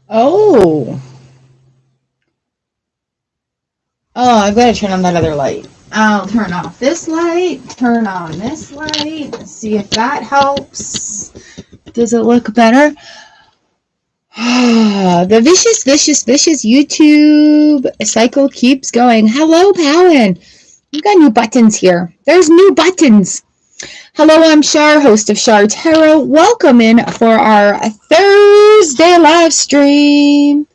Oh. Oh, I've got to turn on that other light. I'll turn off this light, turn on this light, see if that helps. Does it look better? The vicious YouTube cycle keeps going. Hello, Powen. We've got new buttons here. There's new buttons. Hello, I'm Char, host of CharTarot. Welcome in for our Thursday live stream.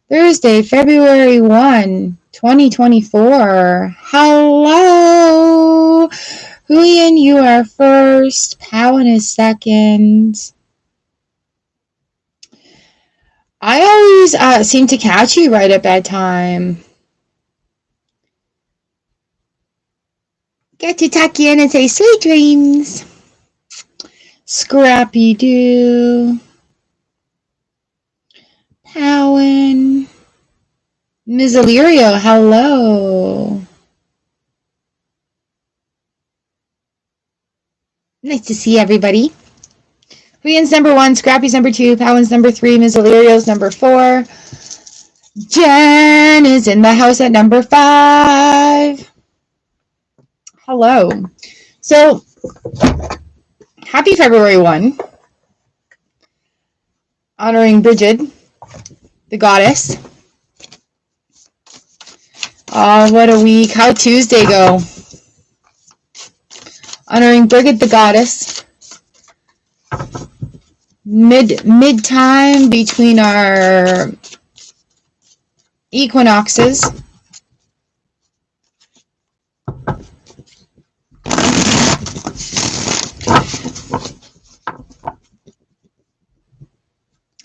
Thursday, February 1, 2024. Hello. Huyen, you are first. Powen is second. I always seem to catch you right at bedtime. Get to tuck you in and say sweet dreams. Scrappy Doo. Powen. Ms. Illyrio, hello. Nice to see everybody. Huyen's number 1, Scrappy's number 2, Powen's number 3, Ms. Illyrio's number 4. Jen is in the house at number 5. Hello. So, happy February 1. Honoring Bridget, the goddess. Oh, what a week. How'd Tuesday go? Honoring Bridget, the goddess. Mid time between our equinoxes.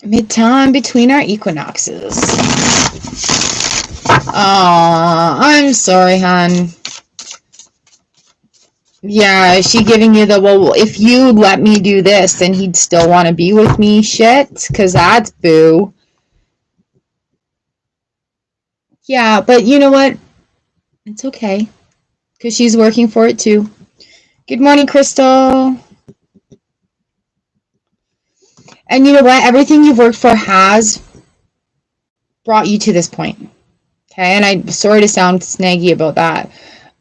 Mid-time between our equinoxes. Aw, I'm sorry, hon. Yeah, is she giving you the, well, if you let me do this, then he'd still want to be with me shit? Because that's boo. Yeah, but you know what? It's okay. Because she's working for it too. Good morning, Crystal. And you know what? Everything you've worked for has brought you to this point. Okay, and I'm sorry to sound snaggy about that.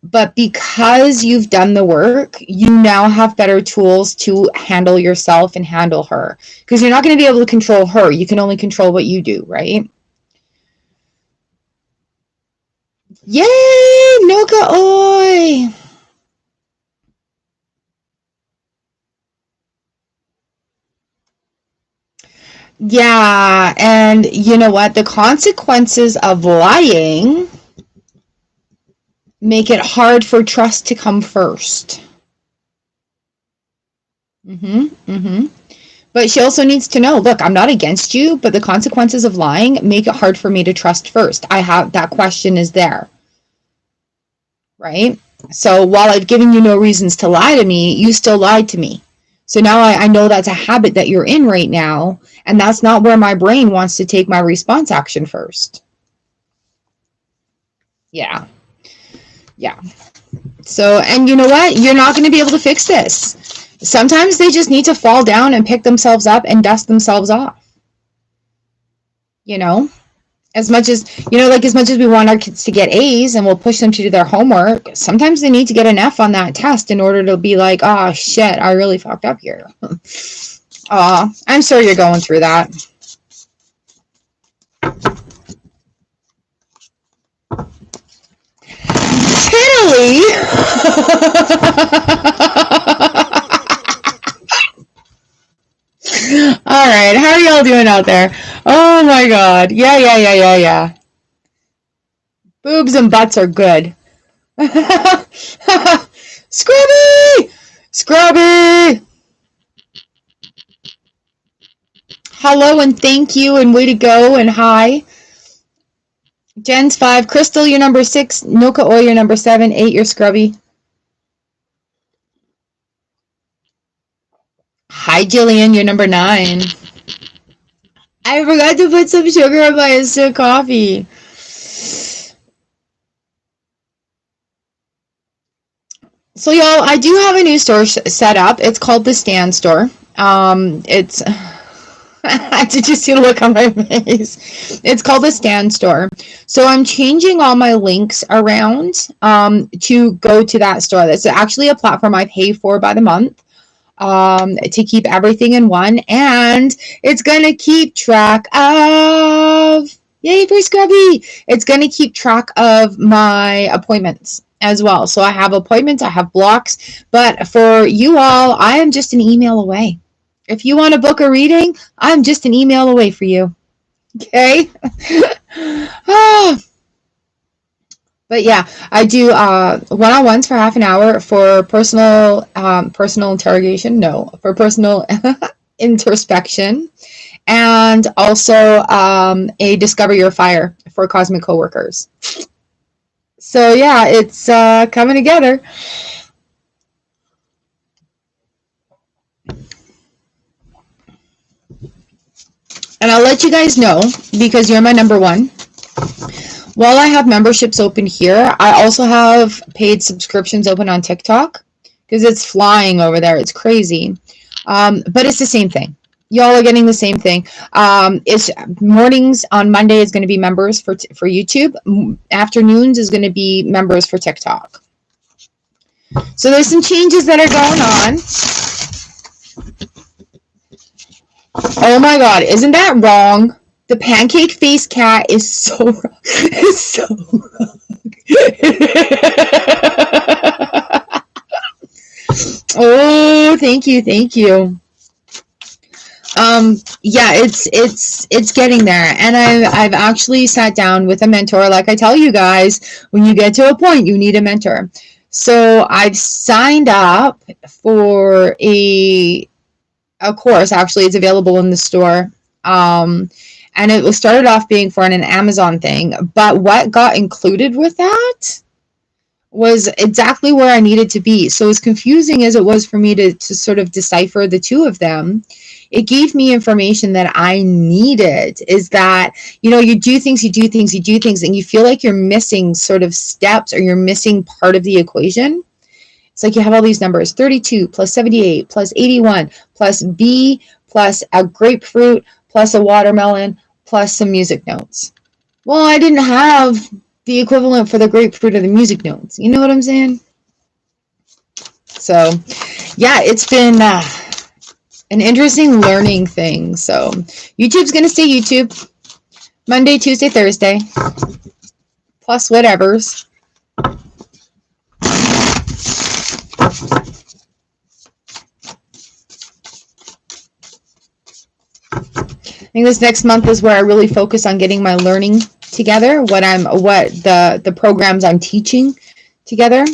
But because you've done the work, you now have better tools to handle yourself and handle her. Because you're not going to be able to control her. You can only control what you do, right? Yay! Noka Oi! Yeah, and you know what? The consequences of lying make it hard for trust to come first. But she also needs to know, look, I'm not against you, but the consequences of lying make it hard for me to trust first. I have, that question is there. Right? So while I've given you no reasons to lie to me, you still lied to me. So now I know that's a habit that you're in right now, and that's not where my brain wants to take my response action first. Yeah. Yeah. So, and you know what? You're not going to be able to fix this. Sometimes they just need to fall down and pick themselves up and dust themselves off. You know? As much as, as much as we want our kids to get A's and we'll push them to do their homework, sometimes they need to get an F on that test in order to be like, oh, shit, I really fucked up here. I'm sorry you're going through that. Italy? All right, how are y'all doing out there? Oh my god. Yeah. Boobs and butts are good. Scrubby! Scrubby! Hello and thank you and way to go and hi. Jen's 5. Crystal, you're number 6. Noka Oi, you're number 7. 8, you're Scrubby. Hi, Jillian, you're number 9. I forgot to put some sugar in my instant coffee. So, y'all, I do have a new store set up. It's called the Stan Store. It's Did you see the look on my face? It's called a Stand Store. So I'm changing all my links around to go to that store. That's actually a platform I pay for by the month to keep everything in one. And it's going to keep track of, yay for Scrubby, it's going to keep track of my appointments as well. So I have appointments, I have blocks, but for you all, I am just an email away. If you want to book a reading, I'm just an email away for you. Okay? But yeah, I do one-on-ones for half an hour for personal interrogation. No, for personal introspection. And also a Discover Your Fire for cosmic coworkers. So yeah, it's coming together. And I'll let you guys know, because you're my number one. While I have memberships open here, I also have paid subscriptions open on TikTok, because it's flying over there. It's crazy. But it's the same thing. Y'all are getting the same thing. It's mornings on Monday is going to be members for YouTube. Afternoons is going to be members for TikTok. So there's some changes that are going on. Oh my God, isn't that wrong? The pancake face cat is so wrong. It's so wrong. Oh, thank you. Yeah, it's getting there, and I've actually sat down with a mentor. Like I tell you guys, when you get to a point, you need a mentor. So I've signed up for a course. Actually, it's available in the store. And it was started off being for an Amazon thing, but what got included with that was exactly where I needed to be. So as confusing as it was for me to sort of decipher the two of them, it gave me information that I needed. Is that, you do things, and you feel like you're missing sort of steps, or you're missing part of the equation. It's like you have all these numbers, 32 plus 78 plus 81 plus B plus a grapefruit plus a watermelon plus some music notes. Well, I didn't have the equivalent for the grapefruit or the music notes. You know what I'm saying? So, yeah, it's been an interesting learning thing. So, YouTube's going to stay YouTube. Monday, Tuesday, Thursday. Plus whatevers. I think this next month is where I really focus on getting my learning together, what the programs I'm teaching together.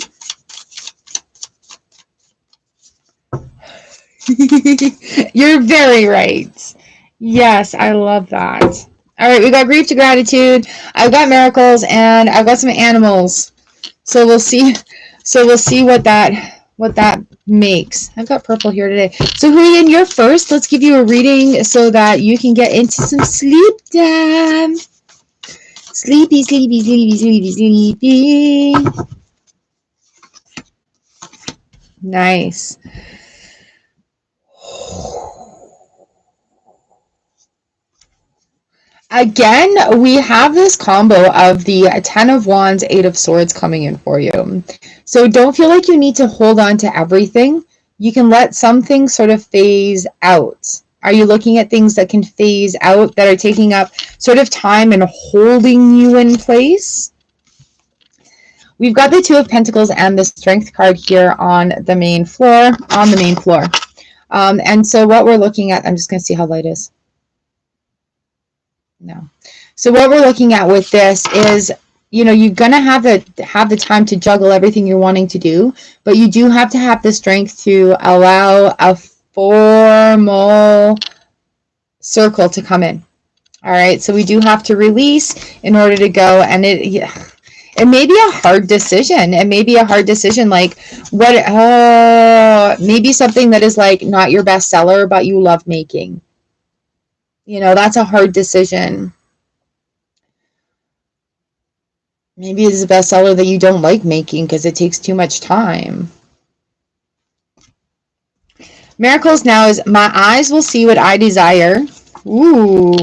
You're very right. Yes, I love that. All right, we got grief to gratitude. I've got miracles, and I've got some animals. So we'll see. What that makes. I've got purple here today. So Julian, you're first. Let's give you a reading so that you can get into some sleep time. Sleepy. Nice. Again, we have this combo of the 10 of Wands, 8 of Swords coming in for you. So don't feel like you need to hold on to everything. You can let some things sort of phase out. Are you looking at things that can phase out, that are taking up sort of time and holding you in place? We've got the 2 of Pentacles and the Strength card here on the main floor. And so what we're looking at, I'm just going to see how light is. No. So what we're looking at with this is, you're going to have the time to juggle everything you're wanting to do, but you do have to have the strength to allow a formal circle to come in. All right. So we do have to release in order to go. And it may be a hard decision. It may be a hard decision. Like maybe something that is like not your best seller, but you love making. That's a hard decision. Maybe it's a bestseller that you don't like making because it takes too much time. Miracles now is, my eyes will see what I desire. Ooh.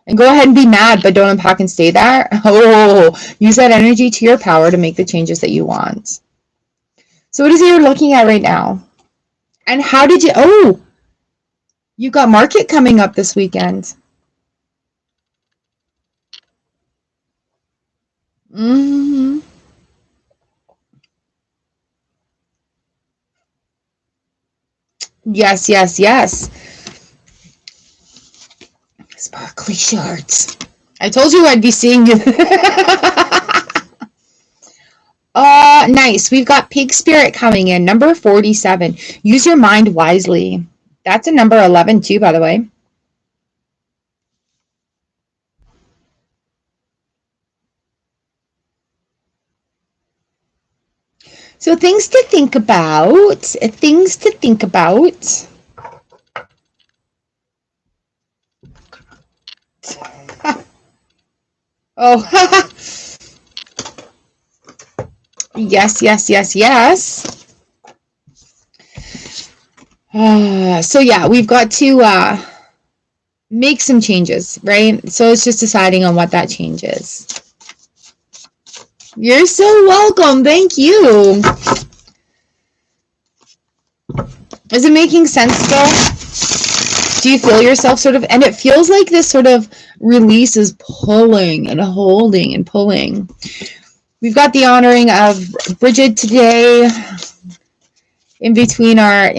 And go ahead and be mad, but don't unpack and stay there. Oh, use that energy to your power to make the changes that you want. So what is it you're looking at right now? And how did you, oh, you got market coming up this weekend. Mm-hmm. Yes, yes, yes. Sparkly shorts. I told you I'd be seeing you. Nice. We've got Pig Spirit coming in. Number 47. Use your mind wisely. That's a number 11 too, by the way. So things to think about. Things to think about. Oh, yes, yes, yes, yes. So yeah, we've got to make some changes, right? So it's just deciding on what that change is. You're so welcome. Thank you. Is it making sense still? Do you feel yourself sort of, and it feels like this sort of release is pulling and holding and pulling. We've got the honoring of Bridget today in between our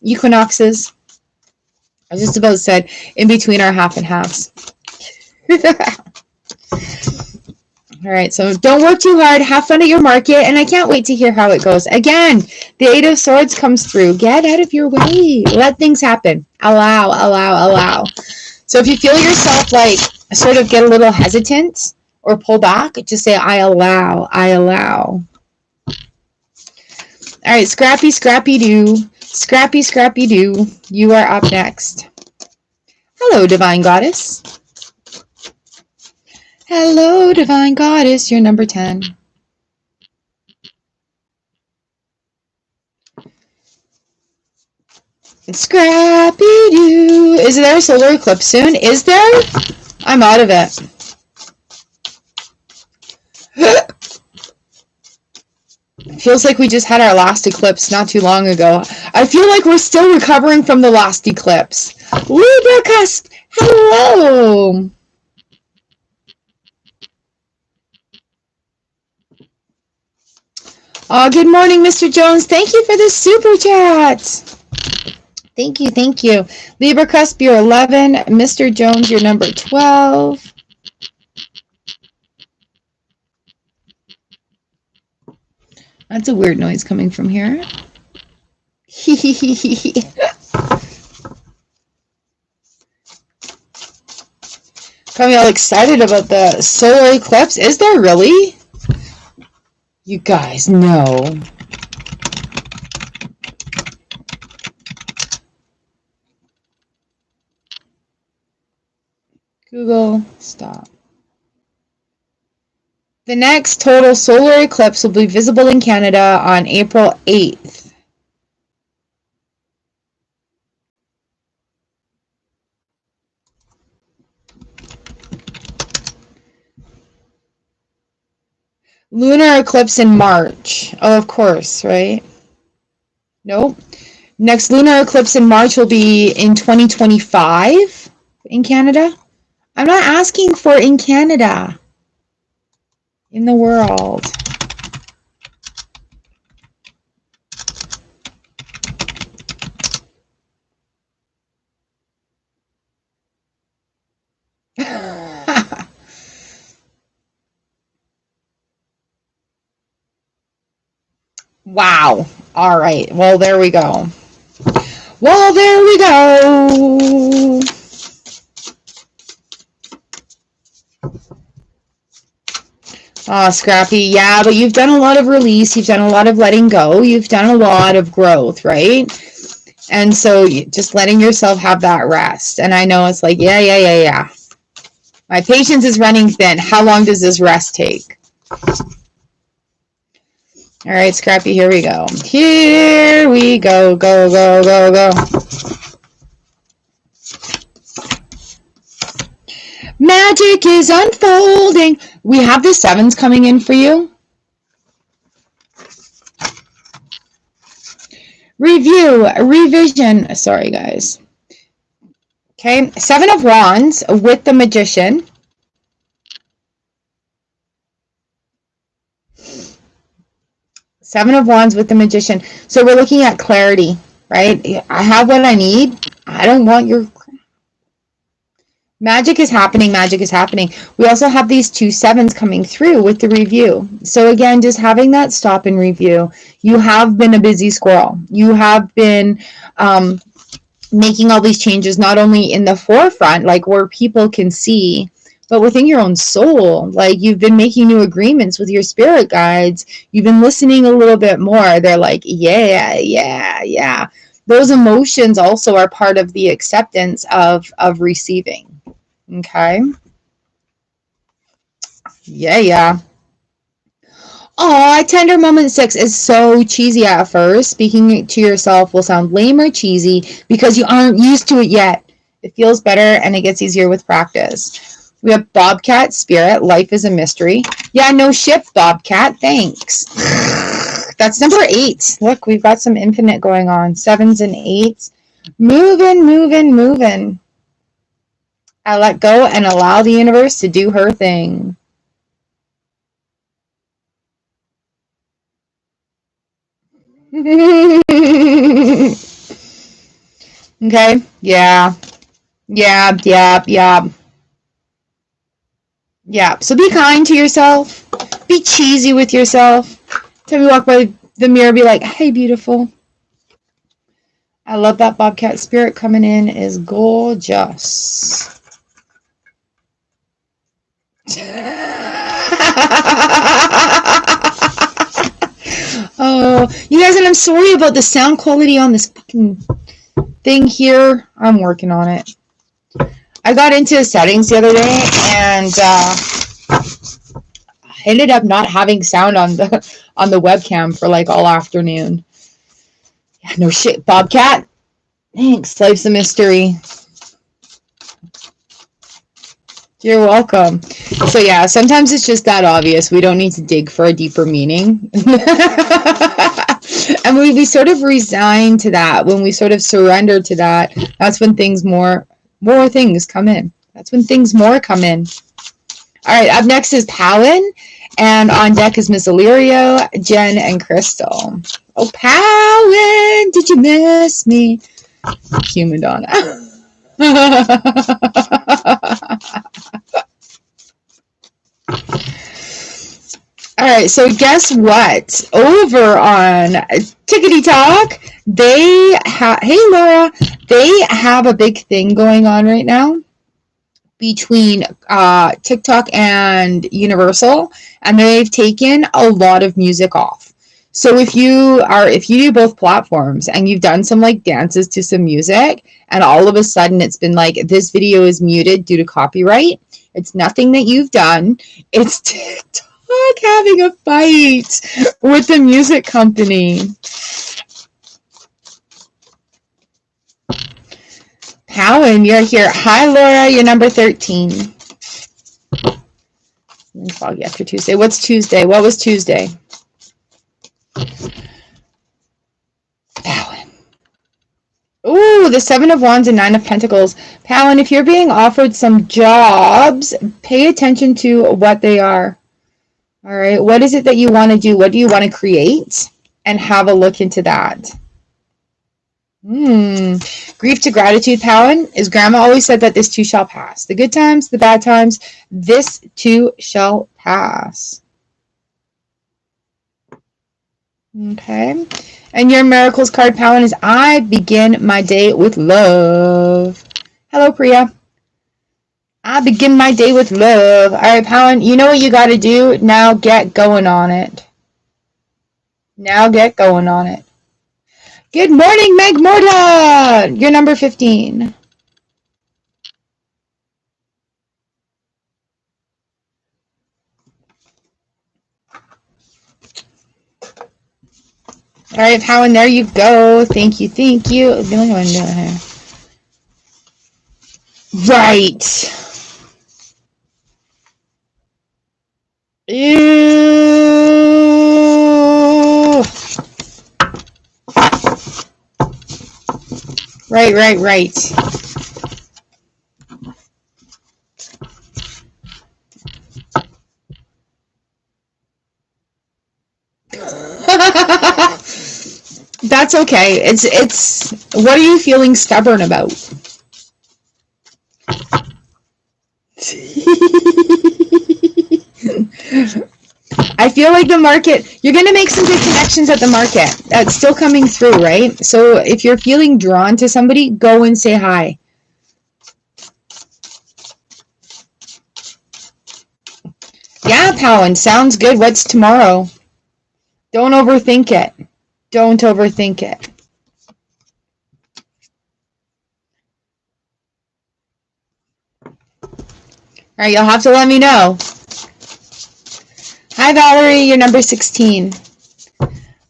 equinoxes. I just about said in between our half and halves. All right, so don't work too hard. Have fun at your market, and I can't wait to hear how it goes. Again, the Eight of Swords comes through. Get out of your way. Let things happen. Allow, allow, allow. So if you feel yourself like sort of get a little hesitant or pull back, just say, I allow, I allow. All right, Scrappy, Scrappy Doo. Scrappy, Scrappy Doo. You are up next. Hello, Divine Goddess. Hello, Divine Goddess. You're number 10. Scrappy Doo. Is there a solar eclipse soon? Is there? I'm out of it. It feels like we just had our last eclipse not too long ago. I feel like we're still recovering from the last eclipse. Libra Cusp, hello. Good morning, Mr. Jones. Thank you for the super chat. Thank you, thank you. Libra Cusp, you're 11. Mr. Jones, you're number 12. That's a weird noise coming from here. Got me all excited about the solar eclipse. Is there really? You guys know. Google, stop. The next total solar eclipse will be visible in Canada on April 8th. Lunar eclipse in March. Oh, of course, right? Nope. Next lunar eclipse in March will be in 2025 in Canada. I'm not asking for in Canada. In the world. Wow. All right. Well, there we go. Well, there we go. Oh, Scrappy. Yeah, but you've done a lot of release. You've done a lot of letting go. You've done a lot of growth, right? And so just letting yourself have that rest. And I know it's like, yeah. My patience is running thin. How long does this rest take? All right, Scrappy, here we go. Here we go. Go. Magic is unfolding. We have the sevens coming in for you. Review, revision. Sorry, guys. Okay, Seven of Wands with the Magician. Seven of Wands with the Magician. So we're looking at clarity, right? I have what I need. I don't want your... Magic is happening. Magic is happening. We also have these two sevens coming through with the review. So again, just having that stop and review. You have been a busy squirrel. You have been making all these changes, not only in the forefront, like where people can see, but within your own soul. Like you've been making new agreements with your spirit guides. You've been listening a little bit more. They're like, yeah, yeah, yeah. Those emotions also are part of the acceptance of receiving. Okay. Yeah, yeah. Oh, Tender Moment 6 is so cheesy at first. Speaking to yourself will sound lame or cheesy because you aren't used to it yet. It feels better and it gets easier with practice. We have Bobcat Spirit. Life is a mystery. Yeah, no shit, Bobcat. Thanks. That's number 8. Look, we've got some infinite going on. 7s and 8s. Moving, moving, moving. I let go and allow the universe to do her thing. Okay, yeah. Yeah, yeah, yeah. Yeah, so be kind to yourself. Be cheesy with yourself. Time you walk by the mirror, be like, hey, beautiful. I love that Bobcat Spirit coming in is gorgeous. Oh, you guys, and I'm sorry about the sound quality on this fucking thing here. I'm working on it. I got into settings the other day and I ended up not having sound on the webcam for like all afternoon. Yeah, no shit, Bobcat. Thanks. Life's a mystery. You're welcome. So yeah, sometimes it's just that obvious. We don't need to dig for a deeper meaning. And when we sort of resign to that, when we sort of surrender to that, that's when things more things come in. That's when things more come in. All right, up next is Palin, and on deck is Miss Illyrio, Jen, and Crystal. Oh, Palin, did you miss me? Cue Madonna. All right, so guess what? Over on Tickety Talk, they have, hey Laura, they have a big thing going on right now between TikTok and Universal, and they've taken a lot of music off. So if you do both platforms and you've done some like dances to some music, and all of a sudden it's been like, this video is muted due to copyright, it's nothing that you've done. It's TikTok having a fight with the music company. Cowan, you're here. Hi, Laura. You're number 13. Foggy after Tuesday. What's Tuesday? What was Tuesday? Cowan. Ooh, the 7 of Wands and 9 of Pentacles. Cowan, if you're being offered some jobs, pay attention to what they are. All right. What is it that you want to do? What do you want to create? And have a look into that. Grief to gratitude, Palin, is grandma always said that this too shall pass. The good times, the bad times, this too shall pass. Okay. And your miracles card, Palin, is I begin my day with love. Hello, Priya. I begin my day with love. All right, Palin, you know what you got to do? Now get going on it. Now get going on it. Good morning, Meg Morta. You're number 15. All right, Palin, there you go. Thank you, thank you. Right. Ew. Right. That's okay. It's what are you feeling stubborn about? I feel like the market, you're going to make some good connections at the market. That's still coming through, right? So if you're feeling drawn to somebody, go and say hi. Yeah, Powen, sounds good. What's tomorrow? Don't overthink it. Don't overthink it. All right, you'll have to let me know. Hi, Valerie. You're number 16.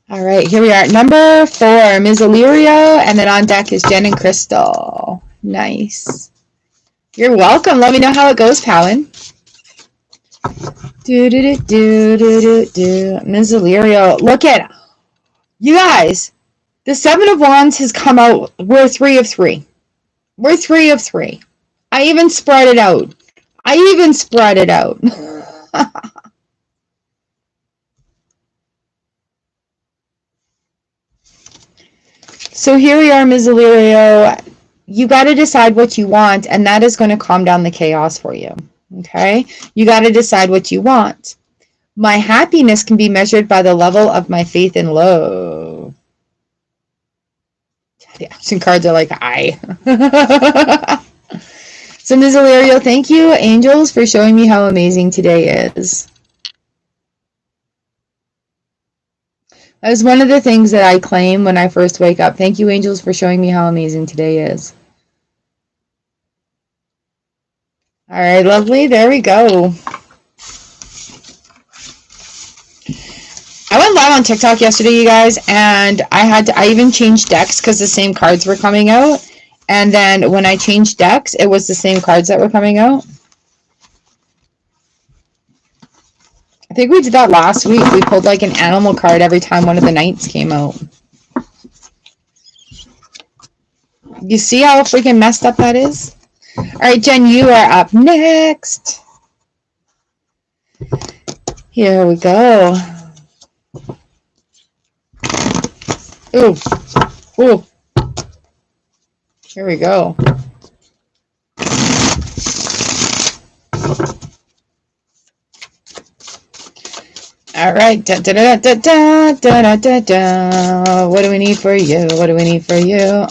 All right, here we are. Number 4, Ms. Illyrio, and then on deck is Jen and Crystal. Nice. You're welcome. Let me know how it goes, Powen. Ms. Illyrio. Look at, you guys, the 7 of Wands has come out. We're 3 of 3. We're 3 of 3. I even spread it out. So here we are, Ms. Illyrio. You got to decide what you want, and that is going to calm down the chaos for you. Okay? You got to decide what you want. My happiness can be measured by the level of my faith and love. The action cards are like, aye. So, Ms. Illyrio, thank you, angels, for showing me how amazing today is. That was one of the things that I claim when I first wake up. Thank you, angels, for showing me how amazing today is. All right, lovely. There we go. I went live on TikTok yesterday, you guys, and I even changed decks because the same cards were coming out. And then when I changed decks, it was the same cards that were coming out. I think we did that last week. We pulled like an animal card every time one of the knights came out. You see how freaking messed up that is? All right, Jen, you are up next. Here we go. Ooh. Ooh. Here we go. All right. Da, da, da, da, da, da, da, da. What do we need for you? What do we need for you?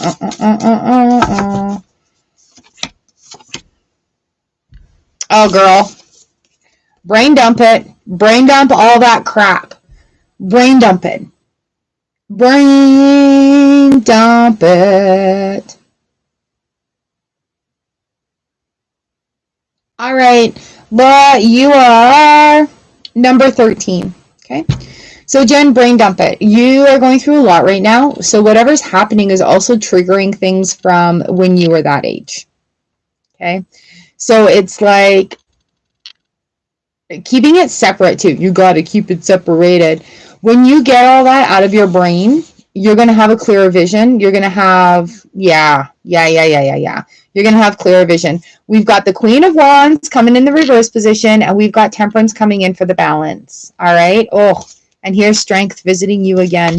Oh, girl. Brain dump it. Brain dump all that crap. Brain dump it. Brain dump it. All right. Laura, you are number 13. Okay. So Jen, brain dump it. You are going through a lot right now. So whatever's happening is also triggering things from when you were that age. Okay. So it's like keeping it separate too. You got to keep it separated. When you get all that out of your brain, you're going to have a clearer vision. You're going to have, yeah. You're going to have clearer vision. We've got the Queen of Wands coming in the reverse position, and we've got Temperance coming in for the balance. All right. Oh, and here's Strength visiting you again.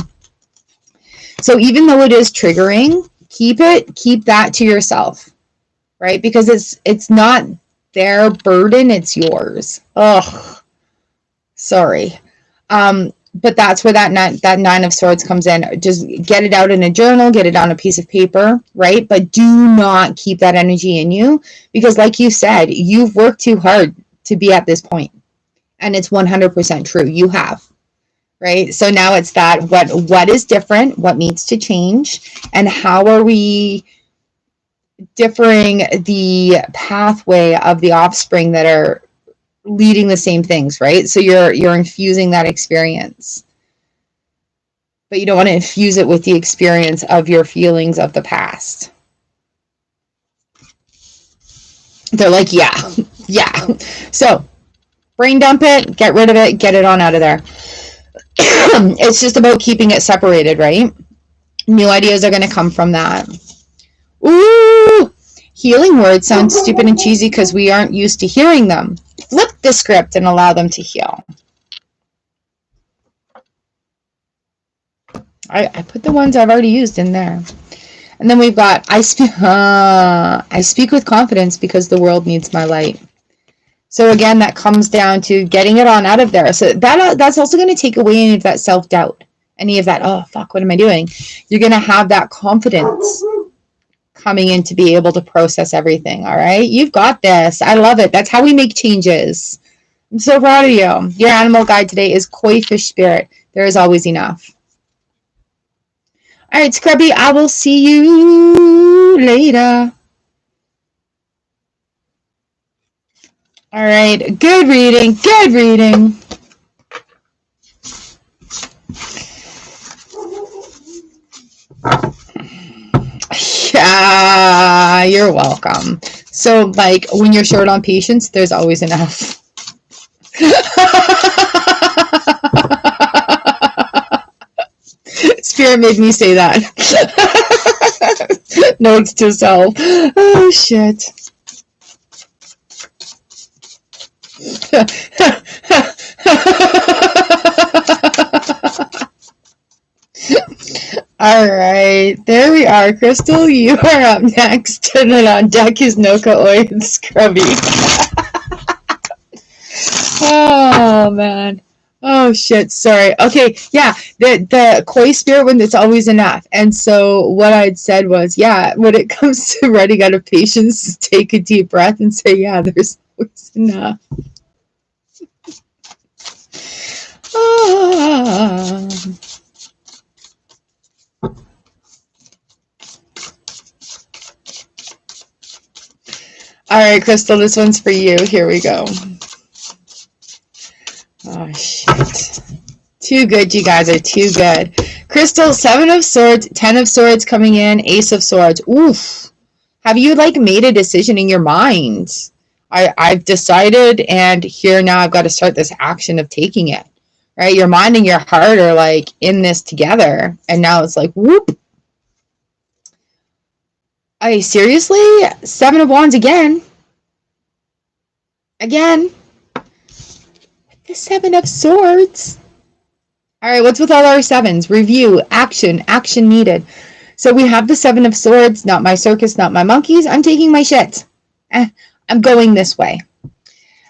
So even though it is triggering, keep that to yourself, right? Because it's not their burden, it's yours. Ugh. Sorry. But that's where that 9 of Swords comes in. Just get it out in a journal, get it on a piece of paper, right? But do not keep that energy in you because like you said, you've worked too hard to be at this point. And it's 100% true. You have, right? So now it's that what is different, what needs to change, and how are we differing the pathway of the offspring that are leading the same things, right? So you're infusing that experience, but you don't want to infuse it with the experience of your feelings of the past. They're like, yeah. So Brain dump it, get rid of it, get it on out of there. It's just about keeping it separated, right? New ideas are going to come from that. Ooh! Healing words sound stupid and cheesy because we aren't used to hearing them. Flip the script and allow them to heal. I put the ones I've already used in there. And then we've got, I speak with confidence because the world needs my light. So again, that comes down to getting it on out of there. So that's also going to take away any of that self-doubt, any of that, oh, fuck, what am I doing? You're going to have that confidence coming in to be able to process everything, all right? You've got this. I love it. That's how we make changes. I'm so proud of you. Your animal guide today is koi fish spirit. There is always enough. All right, Scrubby, I will see you later. All right, good reading, good reading. Yeah, you're welcome. So, like, when you're short on patience, there's always enough. Spirit made me say that. Notes to self. Oh, shit. All right, there we are. Crystal, you are up next. And then on deck is Noka Oi and Scrubby. Oh, man. Oh, shit. Sorry. Okay, yeah, the koi spirit one, that's always enough. And so what I'd said was, yeah, when it comes to running out of patience, take a deep breath and say, yeah, there's always enough. Ah. All right, Crystal, this one's for you. Here we go. Oh, shit. Too good, you guys are too good. Crystal, 7 of Swords, 10 of Swords coming in, Ace of Swords. Oof. Have you, like, made a decision in your mind? I've decided, and here now I've got to start this action of taking it. Right? Your mind and your heart are, like, in this together. And now it's like, whoop. Hey, seriously? 7 of Wands again. Again. The 7 of Swords. All right, what's with all our 7s? Review, action, action needed. So we have the 7 of Swords, not my circus, not my monkeys. I'm taking my shit. I'm going this way.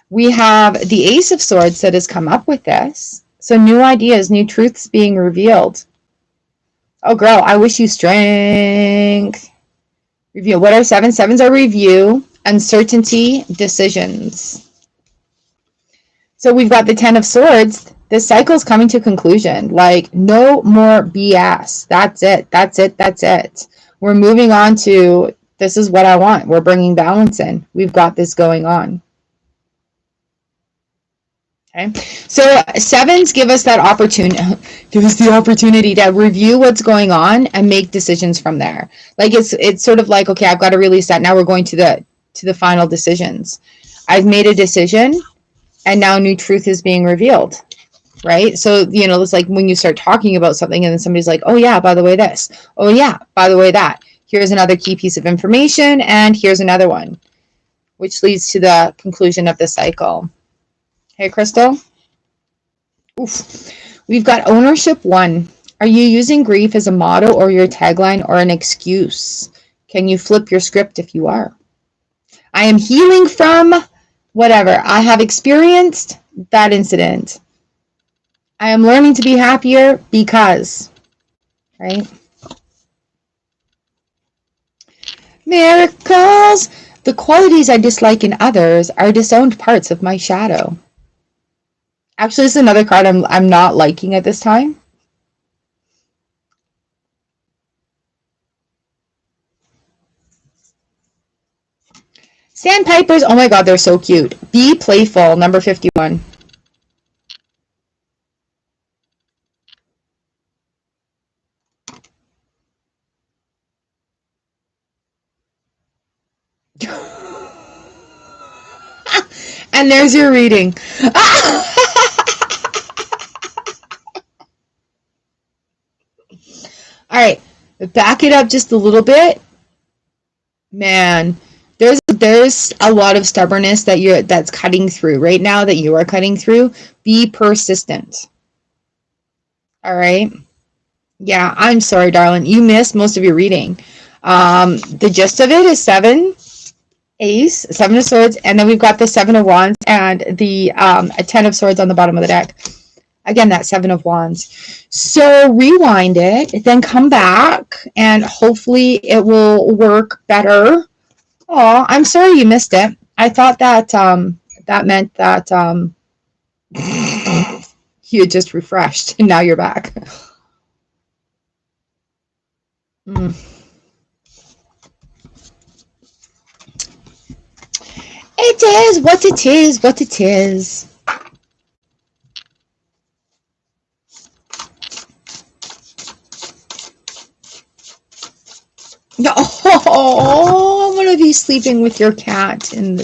We have the Ace of Swords that has come up with this. So new ideas, new truths being revealed. Oh, girl, I wish you strength. Review. What are 7? 7s are review, uncertainty, decisions. So we've got the 10 of Swords. This cycle's coming to conclusion. Like, no more BS. That's it. That's it. That's it. We're moving on to, this is what I want. We're bringing balance in. We've got this going on. Okay. So 7s give us that opportunity, give us the opportunity to review what's going on and make decisions from there. Like, it's sort of like, okay, I've got to release that. Now we're going to the final decisions. I've made a decision, and now new truth is being revealed, right? So, you know, it's like when you start talking about something and then somebody's like, oh yeah, by the way, this. Oh yeah, by the way, that. Here's another key piece of information, and here's another one, which leads to the conclusion of the cycle. Hey, Crystal? Oof. We've got ownership 1. Are you using grief as a motto or your tagline or an excuse? Can you flip your script if you are? I am healing from whatever. I have experienced that incident. I am learning to be happier because, right? Miracles. The qualities I dislike in others are disowned parts of my shadow. Actually, this is another card I'm not liking at this time. Sandpipers, oh my god, they're so cute. Be playful, number 51. And there's your reading. All right, back it up just a little bit. Man, there's a lot of stubbornness that's cutting through right now, that you are cutting through. Be persistent. All right. Yeah, I'm sorry, darling. You missed most of your reading. The gist of it is 7 Ace, 7 of Swords, and then we've got the 7 of Wands and the a 10 of Swords on the bottom of the deck. Again, that 7 of Wands. So rewind it, then come back, and hopefully it will work better. Oh, I'm sorry you missed it. I thought that that meant that you had just refreshed, and now you're back. It is what it is, what it is. Oh, I'm gonna be sleeping with your cat in the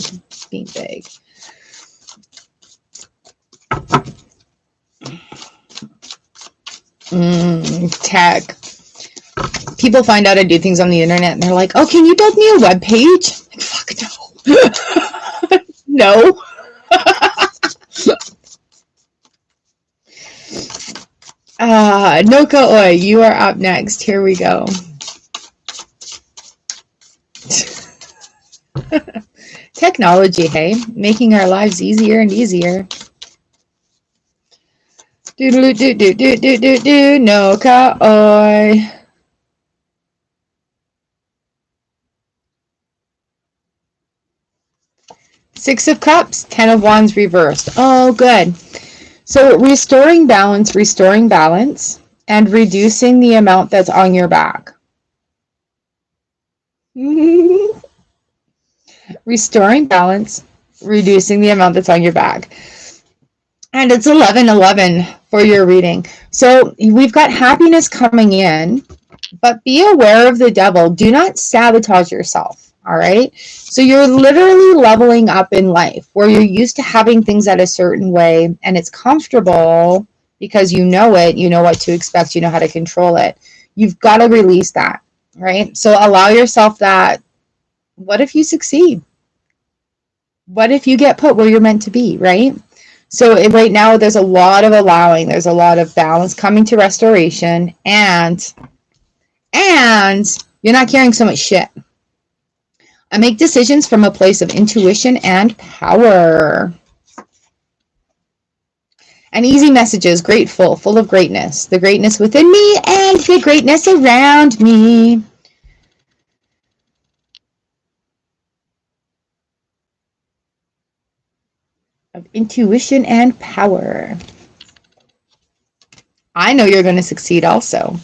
beanbag. Tech. People find out I do things on the internet and they're like, oh, can you build me a web page? Like, fuck no. No. Noka Oi, you are up next. Here we go. Technology, hey? Making our lives easier and easier. Do-do-do-do-do-do-do, Noka Oi. Six of Cups, 10 of Wands reversed. Oh, good. So restoring balance, and reducing the amount that's on your back. Restoring balance, reducing the amount that's on your back. And it's 11/11 for your reading. So we've got happiness coming in, but be aware of the devil. Do not sabotage yourself. All right. So you're literally leveling up in life where you're used to having things at a certain way and it's comfortable because you know it, you know what to expect, you know how to control it. You've got to release that, right? So allow yourself that. What if you succeed? What if you get put where you're meant to be, right? So right now there's a lot of allowing, there's a lot of balance coming to restoration, and you're not carrying so much shit. I make decisions from a place of intuition and power. And easy messages, grateful, full of greatness. The greatness within me and the greatness around me. Of intuition and power. I know you're going to succeed also.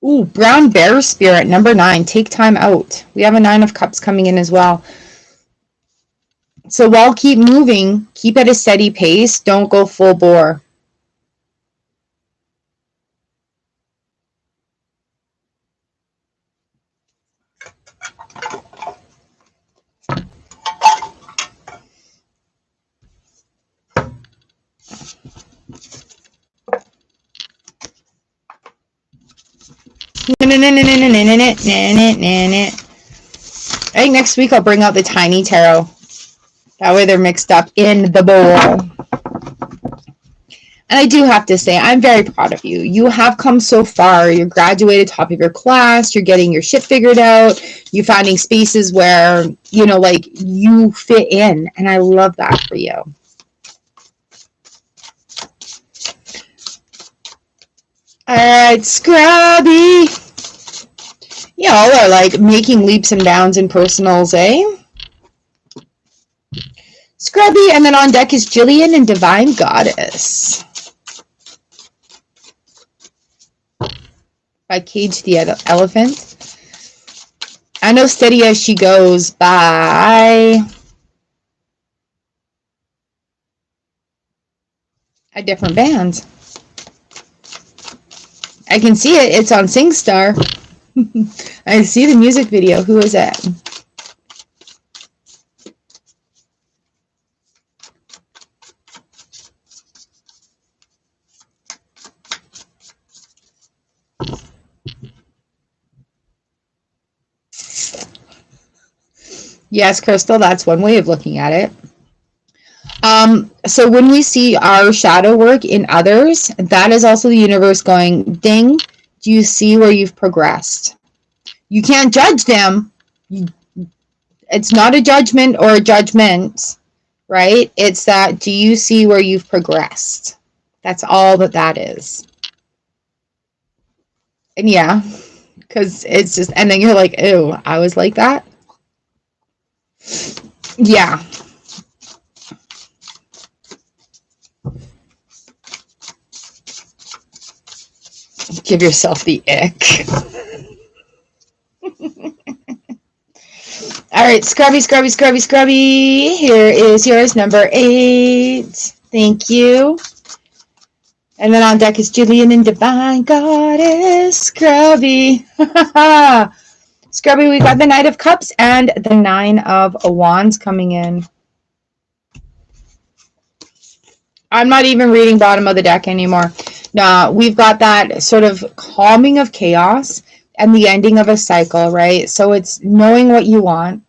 Ooh, brown bear spirit, number 9. Take time out. We have a 9 of Cups coming in as well. So while keep moving, keep at a steady pace. Don't go full bore. I think next week I'll bring out the tiny tarot. That way they're mixed up in the bowl. And I do have to say, I'm very proud of you. You have come so far. You're graduated, top of your class. You're getting your shit figured out. You're finding spaces where, you know, like, you fit in. And I love that for you. All right, Scrubby. Y'all are like making leaps and bounds in personals, eh? Scrubby, and then on deck is Jillian and Divine Goddess. By Cage the Elephant. I know Steady As She Goes by a different band. I can see it. It's on SingStar. I see the music video. Who is it? Yes, Crystal, that's one way of looking at it. So when we see our shadow work in others, that is also the universe going, ding, do you see where you've progressed? You can't judge them. It's not a judgment or a judgment, right? It's that, do you see where you've progressed? That's all that is. And yeah, because it's just, and then you're like, ew, I was like that. Yeah. Give yourself the ick. All right, Scrubby, Scrubby, Scrubby, Scrubby. Here is yours, number 8. Thank you. And then on deck is Julian and Divine Goddess, Scrubby. Scrubby, we got the Knight of Cups and the 9 of Wands coming in. I'm not even reading bottom of the deck anymore. No, we've got that sort of calming of chaos and the ending of a cycle, right? So it's knowing what you want.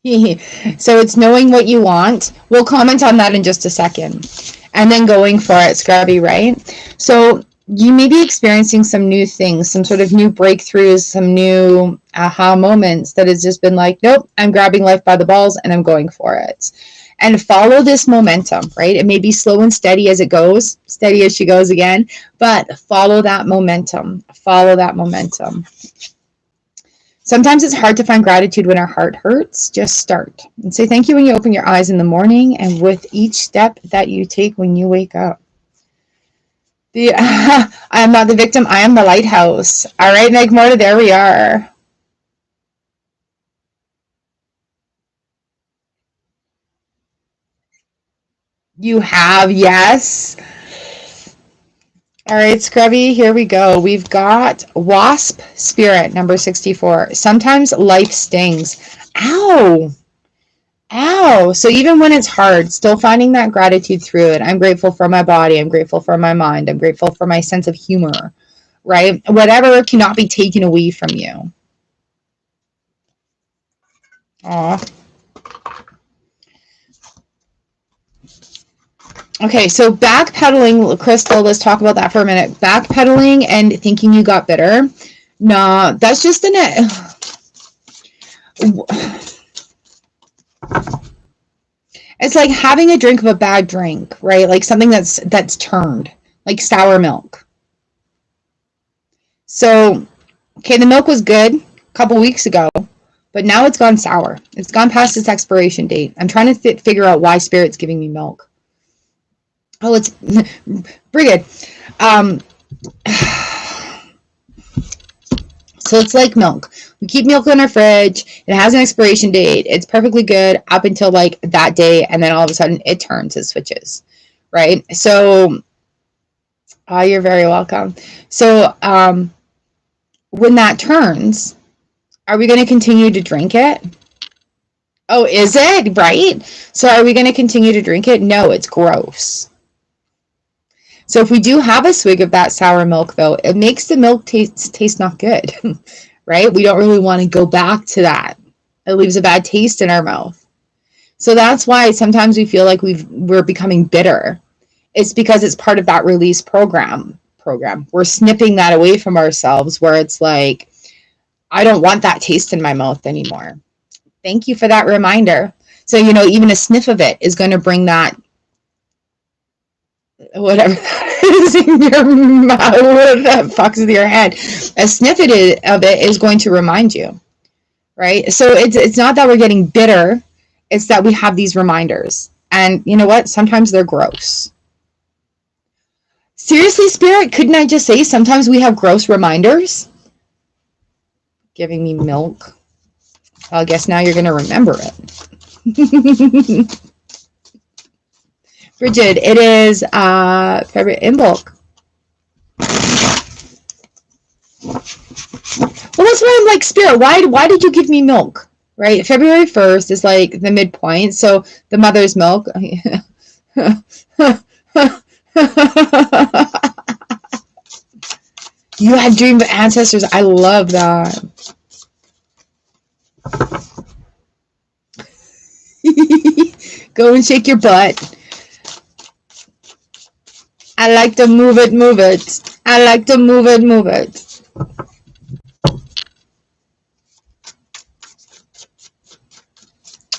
So it's knowing what you want. We'll comment on that in just a second. And then going for it, Scrubby, right? So you may be experiencing some new things, some sort of new breakthroughs, some new aha moments that has just been like, nope, I'm grabbing life by the balls and I'm going for it. And follow this momentum, right? It may be slow and steady as it goes, steady as she goes again, but follow that momentum. Follow that momentum. Sometimes it's hard to find gratitude when our heart hurts. Just start and say thank you when you open your eyes in the morning and with each step that you take when you wake up. I am not the victim. I am the lighthouse. All right, Meg Morta, there we are. You have, yes. All right, Scrubby, here we go. We've got Wasp Spirit, number 64. Sometimes life stings. Ow. Ow. So even when it's hard, still finding that gratitude through it. I'm grateful for my body. I'm grateful for my mind. I'm grateful for my sense of humor, right? Whatever cannot be taken away from you. Aw. Okay, so backpedaling, Crystal, let's talk about that for a minute. Backpedaling and thinking you got bitter. No, that's just it's like having a drink of a bad drink, right? Like something that's turned, like sour milk. So, okay, the milk was good a couple weeks ago, but now it's gone sour. It's gone past its expiration date. I'm trying to figure out why Spirit's giving me milk. Oh, it's Brigid. So it's like milk. We keep milk in our fridge. It has an expiration date. It's perfectly good up until like that day, and then all of a sudden it turns, it switches, right? So, you're very welcome. So, when that turns, are we going to continue to drink it? Oh, is it? Right? So are we going to continue to drink it? No, it's gross. So if we do have a swig of that sour milk, though, it makes the milk taste not good, right? We don't really want to go back to that. It leaves a bad taste in our mouth. So that's why sometimes we feel like we're becoming bitter. It's because it's part of that release program. We're snipping that away from ourselves where it's like, I don't want that taste in my mouth anymore. Thank you for that reminder. So, even a sniff of it is going to bring that, whatever that is in your mouth, what the fuck's with your head. A sniff of it is going to remind you, right? So it's not that we're getting bitter. It's that we have these reminders. And you know what? Sometimes they're gross. Seriously, Spirit, couldn't I just say sometimes we have gross reminders? Giving me milk. Well, I guess now you're going to remember it. Bridget, it is in bulk. Well, that's why I'm like, Spirit, why did you give me milk? Right? February 1st is like the midpoint. So the mother's milk. You had dream of ancestors. I love that. Go and shake your butt. I like to move it, move it. I like to move it, move it.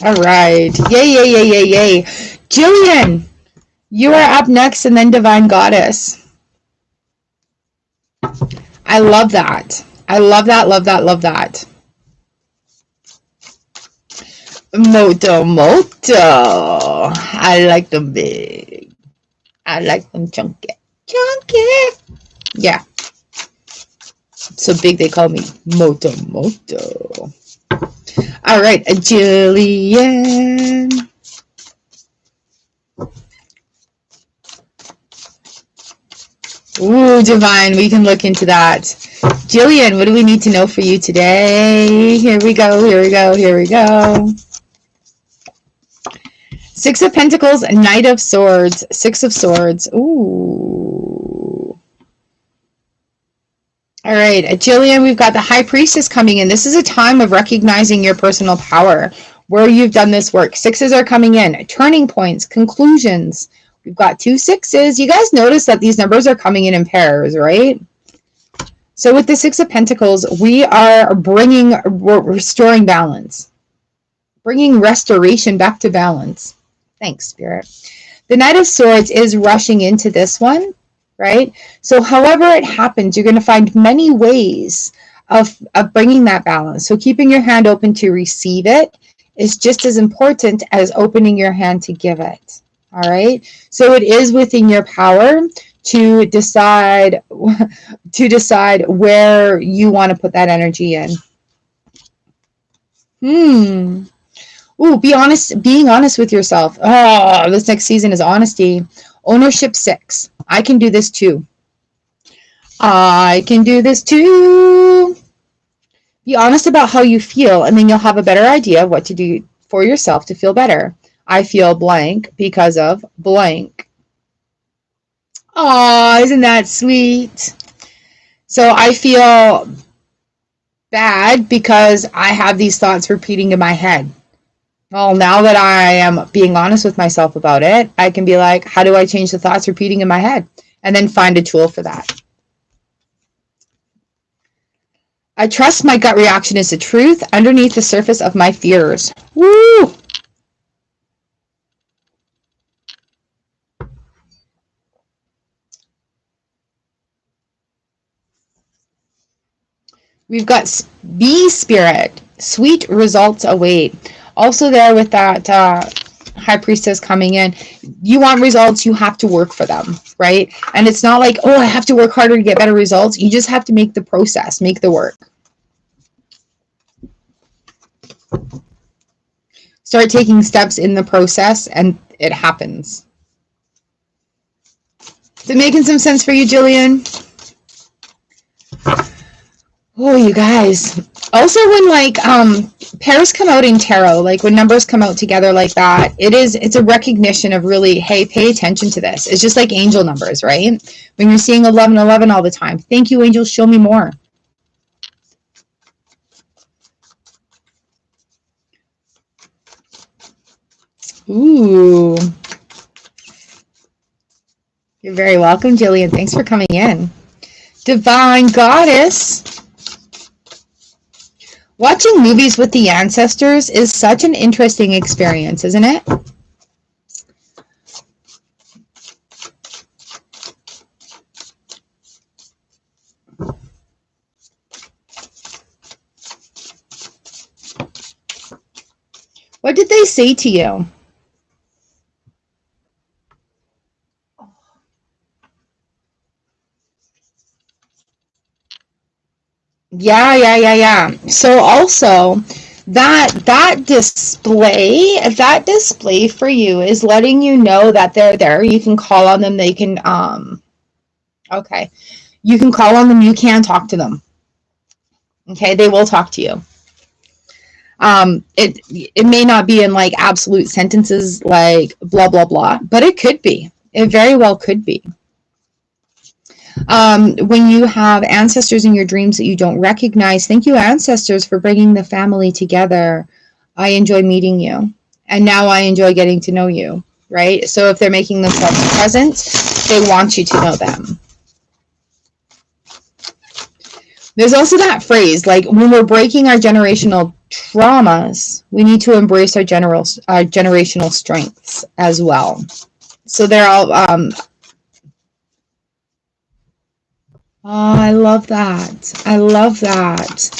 All right. Yay, yay, yay, yay, yay. Jillian, you are up next, and then Divine Goddess. I love that. I love that, love that, love that. Moto, moto. I like them big. I like them chunky. Chunky. Yeah. So big they call me Moto, moto. All right, Jillian. Ooh, Divine, we can look into that. Jillian, what do we need to know for you today? Here we go, here we go, here we go. Six of Pentacles, Knight of Swords, Six of Swords. Ooh. All right, Jillian, we've got the High Priestess coming in. This is a time of recognizing your personal power, where you've done this work. Sixes are coming in. Turning points, conclusions. We've got 2 6s. You guys notice that these numbers are coming in pairs, right? So with the Six of Pentacles, we are restoring balance. Bringing restoration back to balance. Thanks, Spirit. The Knight of Swords is rushing into this one, right? So however it happens, you're going to find many ways of bringing that balance. So keeping your hand open to receive it is just as important as opening your hand to give it. All right. So it is within your power to decide where you want to put that energy in. Ooh, being honest with yourself. Oh, this next season is honesty. Ownership 6. I can do this too. I can do this too. Be honest about how you feel, and then you'll have a better idea of what to do for yourself to feel better. I feel blank because of blank. Aw, isn't that sweet? So I feel bad because I have these thoughts repeating in my head. Well, now that I am being honest with myself about it, I can be like, how do I change the thoughts repeating in my head? And then find a tool for that. I trust my gut reaction is the truth underneath the surface of my fears. Woo! We've got Bee Spirit. Sweet results await. Also there with that High Priestess coming in. You want results, you have to work for them, right? And it's not like, oh, I have to work harder to get better results. You just have to make the process, make the work. Start taking steps in the process and it happens. Is it making some sense for you, Jillian? Oh, you guys. Also, when like pairs come out in tarot, like when numbers come out together like that, it's a recognition of really, hey, pay attention to this. It's just like angel numbers, right? When you're seeing 1111 all the time. Thank you, angels. Show me more. Ooh. You're very welcome, Jillian. Thanks for coming in. Divine Goddess. Watching movies with the ancestors is such an interesting experience, isn't it? What did they say to you? Yeah. So also that display for you is letting you know that they're there. You can call on them. They can okay. You can call on them. You can talk to them. Okay, they will talk to you. It may not be in like absolute sentences like blah blah blah, but it could be. It very well could be. When you have ancestors in your dreams that you don't recognize, thank you, ancestors, for bringing the family together. I enjoy meeting you, and now I enjoy getting to know you, right? So if they're making themselves present, they want you to know them. There's also that phrase, like, when we're breaking our generational traumas, we need to embrace our generational strengths as well. So they're all, oh, I love that. I love that.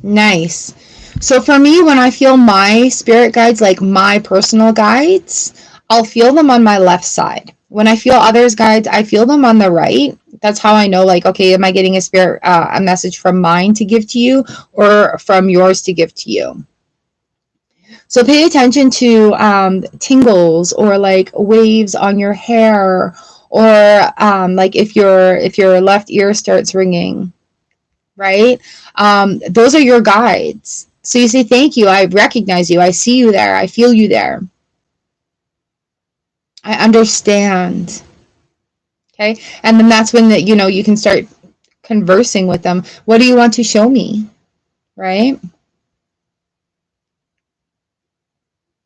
Nice. So for me, when I feel my spirit guides, like my personal guides, I'll feel them on my left side. When I feel others' guides, I feel them on the right. That's how I know, like, okay, am I getting a message from mine to give to you, or from yours to give to you? So pay attention to tingles, or like waves on your hair, or like if your left ear starts ringing, right? Those are your guides. So you say, thank you, I recognize you, I see you there, I feel you there, I understand. Okay, and then that's when you can start conversing with them. What do you want to show me, right?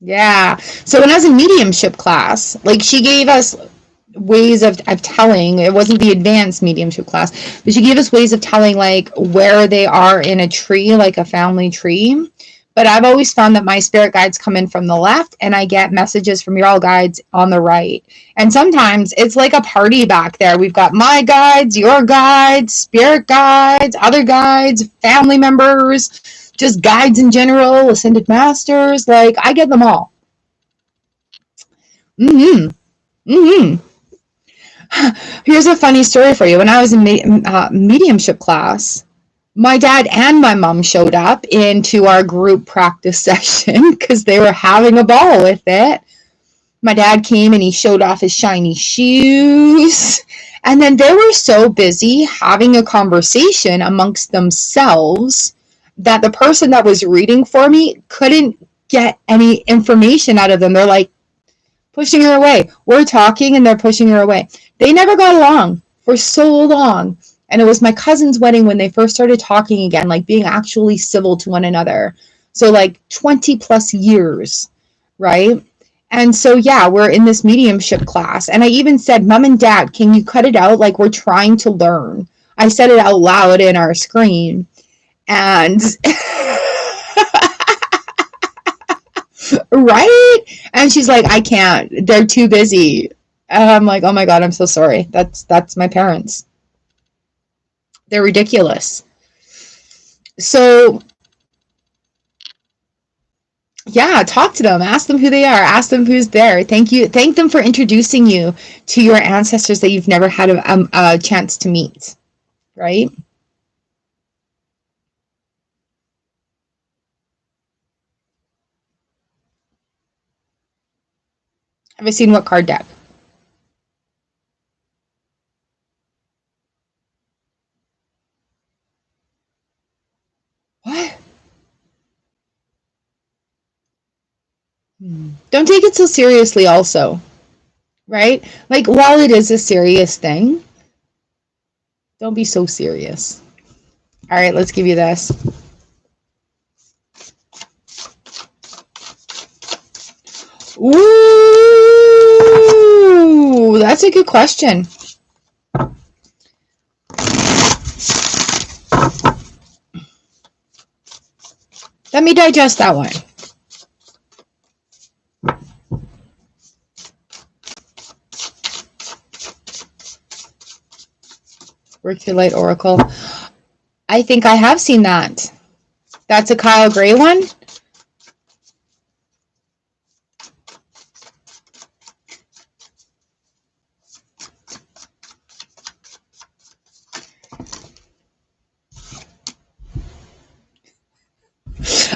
Yeah. So when I was in mediumship class, like, she gave us ways of telling. It wasn't the advanced mediumship class, but she gave us ways of telling, like, where they are in a tree, like a family tree. But I've always found that my spirit guides come in from the left, and I get messages from your all guides on the right. And sometimes it's like a party back there. We've got my guides, your guides, spirit guides, other guides, family members, just guides in general, ascended masters. Like, I get them all. Here's a funny story for you. When I was in mediumship class, my dad and my mom showed up into our group practice session because they were having a ball with it. My dad came and he showed off his shiny shoes. And then they were so busy having a conversation amongst themselves that the person that was reading for me couldn't get any information out of them. They're like pushing her away. We're talking and they're pushing her away. They never got along for so long. And it was my cousin's wedding when they first started talking again, like being actually civil to one another. So like 20 plus years, right? And so, yeah, we're in this mediumship class. And I even said, Mom and Dad, can you cut it out? Like, we're trying to learn. I said it out loud in our screen. And right? And she's like, I can't. They're too busy. And I'm like, oh my God, I'm so sorry. That's my parents. They're ridiculous. So, yeah, talk to them. Ask them who they are. Ask them who's there. Thank them for introducing you to your ancestors that you've never had a chance to meet, right? Have I seen what card deck? What? Don't take it so seriously also, right? Like, while it is a serious thing, don't be so serious. All right, let's give you this. Ooh, that's a good question. Let me digest that one. Work Your Light Oracle. I think I have seen that. That's a Kyle Gray one?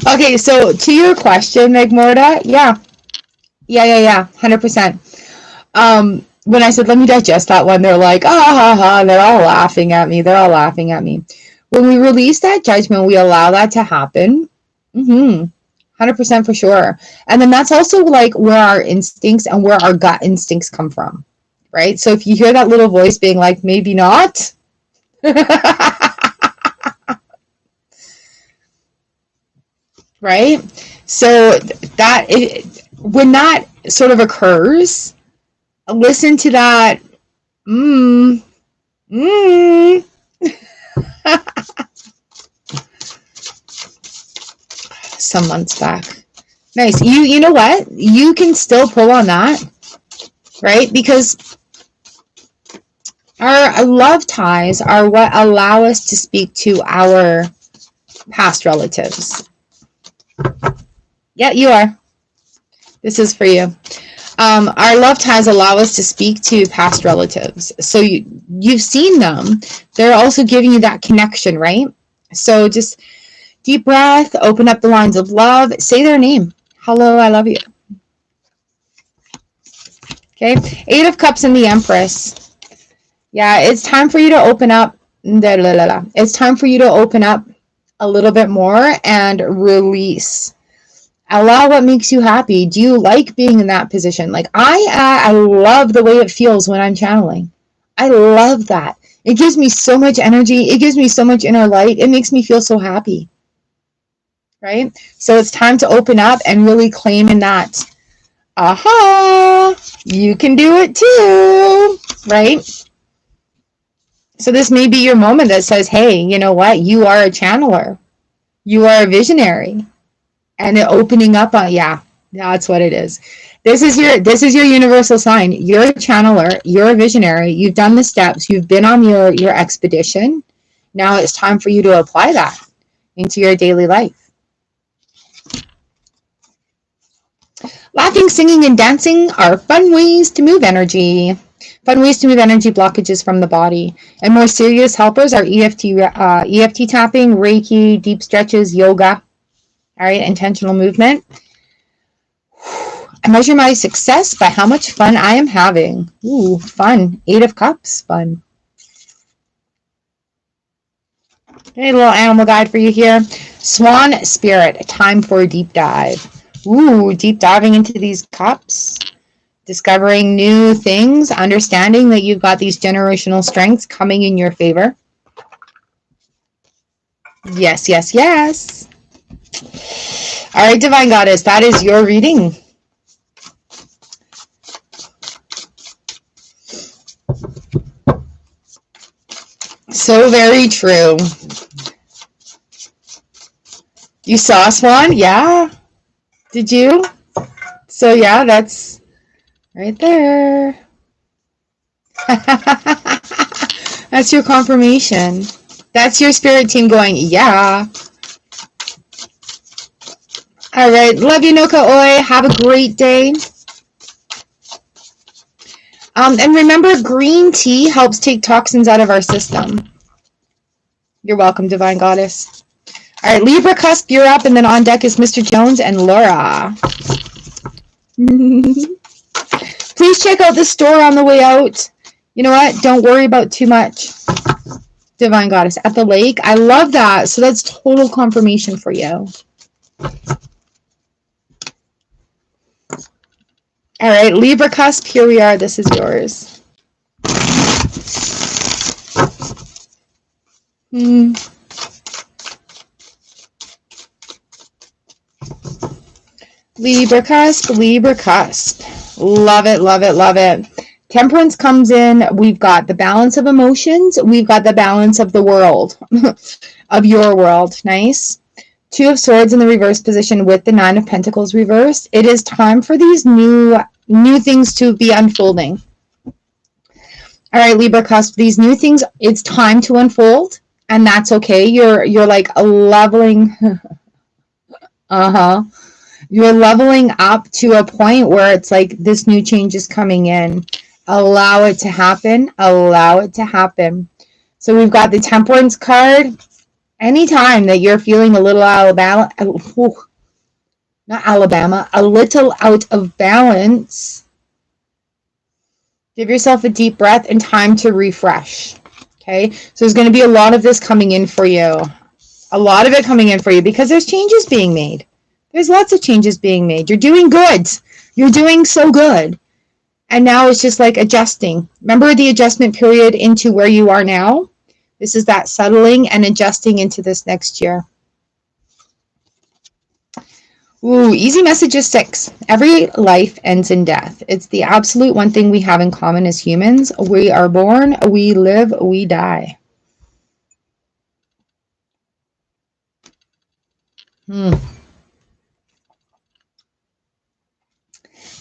Okay, so to your question, Megmorta, yeah, 100%. When I said, let me digest that one, they're like, ah, ha, ha, they're all laughing at me. When we release that judgment, we allow that to happen. 100%. 100% for sure. And then that's also like where our instincts and where our gut instincts come from, right? So if you hear that little voice being like, maybe not, right? So that when that sort of occurs, listen to that. Some months back. Nice. You know what? You can still pull on that, right? Because our love ties are what allow us to speak to our past relatives. Yeah, you are. This is for you. Our love ties allow us to speak to past relatives. So you've seen them. They're also giving you that connection, right? So just deep breath, open up the lines of love, say their name. Hello, I love you. Okay, 8 of Cups and the Empress. Yeah, it's time for you to open up. It's time for you to open up a little bit more and release. Allow what makes you happy. Do you like being in that position? Like I love the way it feels when I'm channeling. I love that. It gives me so much energy. It gives me so much inner light. It makes me feel so happy. Right? So it's time to open up and really claim in that. Aha! You can do it too. Right? So this may be your moment that says, hey, you know what? You are a channeler. You are a visionary. And it opening up on, yeah, that's what it is. This is your universal sign. You're a channeler. You're a visionary. You've done the steps. You've been on your expedition. Now it's time for you to apply that into your daily life. Laughing, singing, and dancing are fun ways to move energy. Fun ways to move energy blockages from the body. And more serious helpers are EFT tapping, Reiki, deep stretches, yoga. All right, intentional movement. I measure my success by how much fun I am having. Ooh, fun. 8 of Cups, fun. Okay, a little animal guide for you here. Swan Spirit, time for a deep dive. Ooh, deep diving into these cups. Discovering new things, understanding that you've got these generational strengths coming in your favor. Yes, yes, yes. All right, Divine Goddess, that is your reading. So very true. You saw a swan? Yeah. Did you? So yeah, that's right there. That's your confirmation. That's your spirit team going, yeah. All right. Love you, Noka Oi. Have a great day. And remember, green tea helps take toxins out of our system. You're welcome, Divine Goddess. All right, Libra Cusp, you're up, and then on deck is Mr. Jones and Laura. Please check out the store on the way out. You know what? Don't worry about too much. Divine Goddess at the lake. I love that. So that's total confirmation for you. All right, Libra Cusp, here we are. This is yours. Libra Cusp, Libra Cusp. Love it, love it, love it. Temperance comes in. We've got the balance of emotions. We've got the balance of the world, of your world. Nice. 2 of Swords in the reverse position with the 9 of Pentacles reversed. It is time for these new things to be unfolding. All right, Libra Cusp, these new things, it's time to unfold, and that's okay. You're like a leveling, You're leveling up to a point where it's like this new change is coming in. Allow it to happen. Allow it to happen. So we've got the Temperance card. Anytime that you're feeling a little out of balance, a little out of balance, give yourself a deep breath and time to refresh. Okay, so there's going to be a lot of this coming in for you. A lot of it coming in for you because there's changes being made. There's lots of changes being made. You're doing good. You're doing so good. And now it's just like adjusting. Remember the adjustment period into where you are now? This is that settling and adjusting into this next year. Ooh, easy message is 6. Every life ends in death. It's the absolute one thing we have in common as humans. We are born, we live, we die.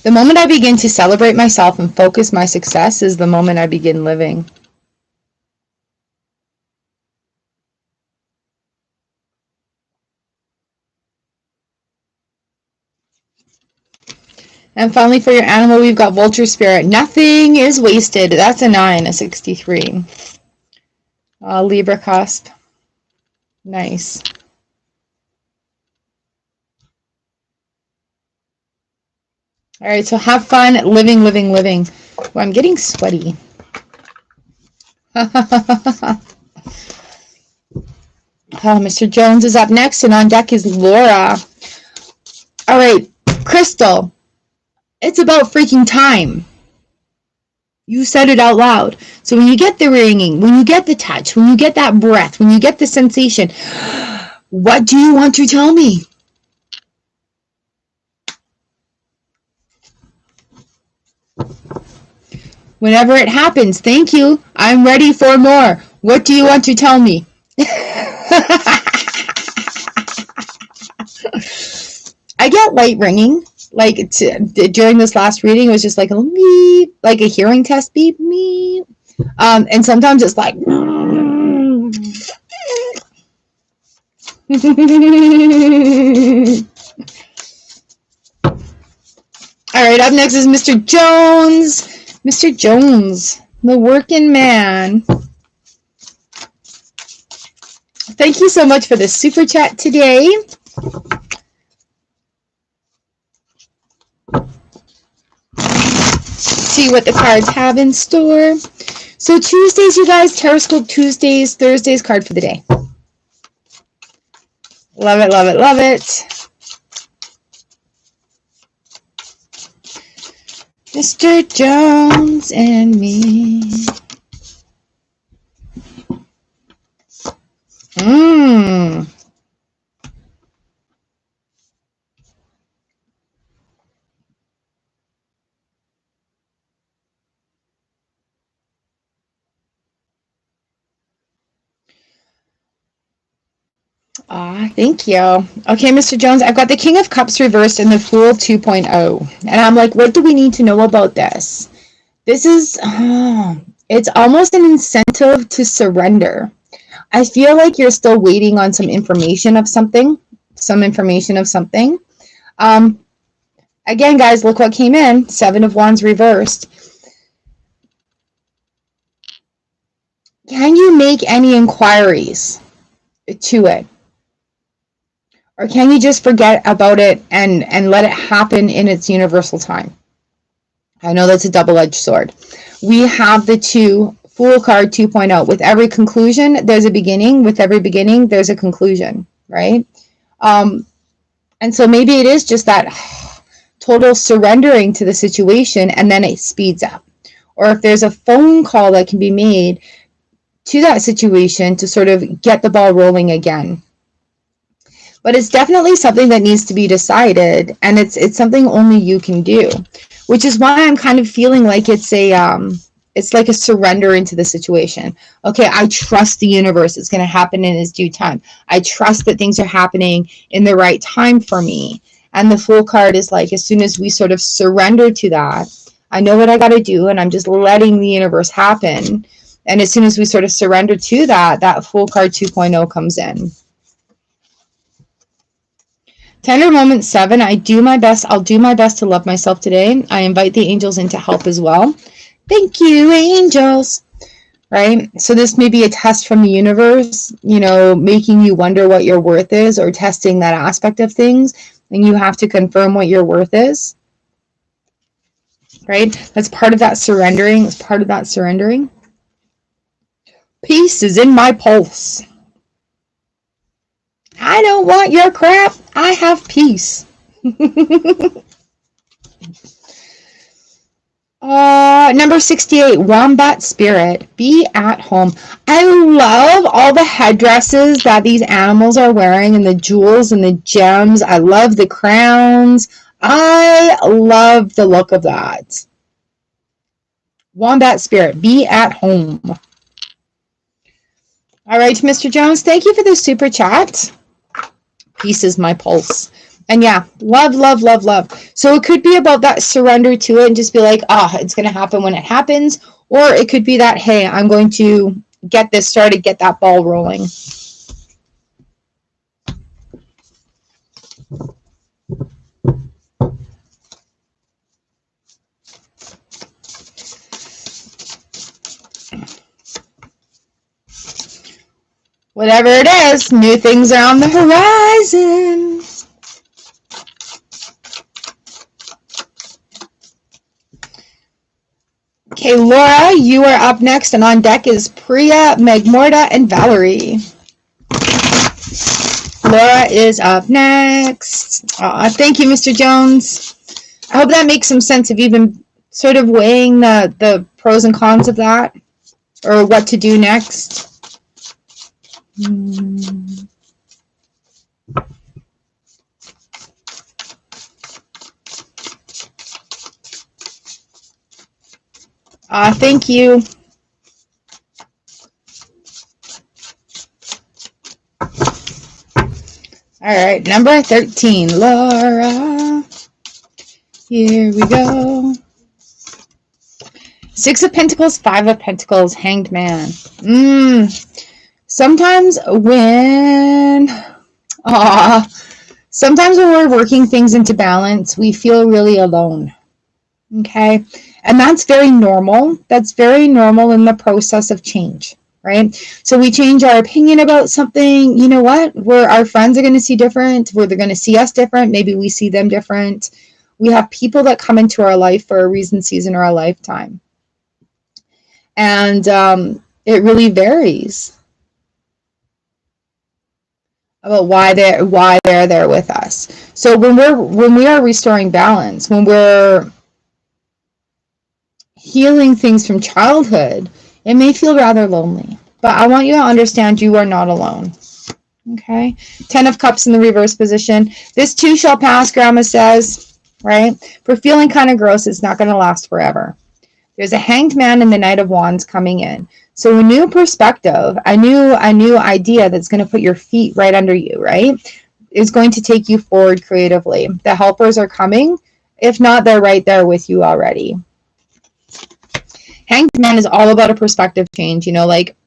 The moment I begin to celebrate myself and focus my success is the moment I begin living. And finally, for your animal, we've got vulture spirit. Nothing is wasted. That's a 9, a 63. Libra cusp. Nice. All right, so have fun living, living, living. Oh, I'm getting sweaty. Mr. Jones is up next, and on deck is Laura. All right, Crystal. It's about freaking time. You said it out loud. So when you get the ringing, when you get the touch, when you get that breath, when you get the sensation, what do you want to tell me? Whenever it happens, thank you. I'm ready for more. What do you want to tell me? I get light ringing. Like during this last reading, it was just like a beep, like a hearing test beep, beep. And sometimes it's like. All right, up next is Mr. Jones. Mr. Jones, the working man. Thank you so much for the super chat today. See what the cards have in store. So Tuesdays, you guys, Tarot Tuesdays, Thursdays, card for the day. Love it, love it, love it. Mr. Jones and me. Thank you. Okay, Mr. Jones, I've got the King of Cups reversed and the Fool 2.0. And I'm like, what do we need to know about this? This is, it's almost an incentive to surrender. I feel like you're still waiting on some information of something. Again, guys, look what came in. 7 of Wands reversed. Can you make any inquiries to it? Or can you just forget about it and let it happen in its universal time? I know that's a double-edged sword. We have the Fool card 2.0. With every conclusion, there's a beginning. With every beginning, there's a conclusion, right? And so maybe it is just that total surrendering to the situation, and then it speeds up. Or if there's a phone call that can be made to that situation to sort of get the ball rolling again. But it's definitely something that needs to be decided, and it's something only you can do, which is why I'm kind of feeling like it's like a surrender into the situation. Okay, I trust the universe. It's going to happen in its due time. I trust that things are happening in the right time for me. And the Fool card is like, as soon as we sort of surrender to that, I know what I got to do, and I'm just letting the universe happen. And as soon as we sort of surrender to that, that Fool card 2.0 comes in. Tender moment 7, I'll do my best to love myself today. I invite the angels in to help as well. Thank you, angels. Right? So this may be a test from the universe, making you wonder what your worth is, or testing that aspect of things. And you have to confirm what your worth is. Right? That's part of that surrendering. Peace is in my pulse. I don't want your crap. I have peace. Number 68, Wombat Spirit. Be at home. I love all the headdresses that these animals are wearing and the jewels and the gems. I love the crowns. I love the look of that. Wombat Spirit. Be at home. All right, Mr. Jones, thank you for the super chat. Peace is my pulse. And yeah, love, love, love, love. So it could be about that surrender to it and just be like, it's going to happen when it happens. Or it could be that, hey, I'm going to get this started, get that ball rolling. Whatever it is, new things are on the horizon. Okay, Laura, you are up next, and on deck is Priya, Megmorta, and Valerie. Laura is up next. Thank you, Mr. Jones. I hope that makes some sense. Have you been sort of weighing the pros and cons of that, or what to do next? Thank you. All right, number 13, Laura. Here we go. 6 of Pentacles, 5 of Pentacles, Hanged Man. Sometimes when we're working things into balance, we feel really alone. Okay? And that's very normal. That's very normal in the process of change, right? So we change our opinion about something. You know what? Our friends are going to see different. They're going to see us different. Maybe we see them different. We have people that come into our life for a reason, season, or a lifetime. And it really varies about why they're there with us. So when we are restoring balance, when we're healing things from childhood, it may feel rather lonely. But I want you to understand you are not alone. Okay? 10 of Cups in the reverse position. This too shall pass, Grandma says, right? For feeling kind of gross, it's not going to last forever. There's a Hanged Man and the Knight of Wands coming in. So a new perspective, a new idea that's going to put your feet right under you, right? Is going to take you forward creatively. The helpers are coming. If not, they're right there with you already. Hanged Man is all about a perspective change. You know, like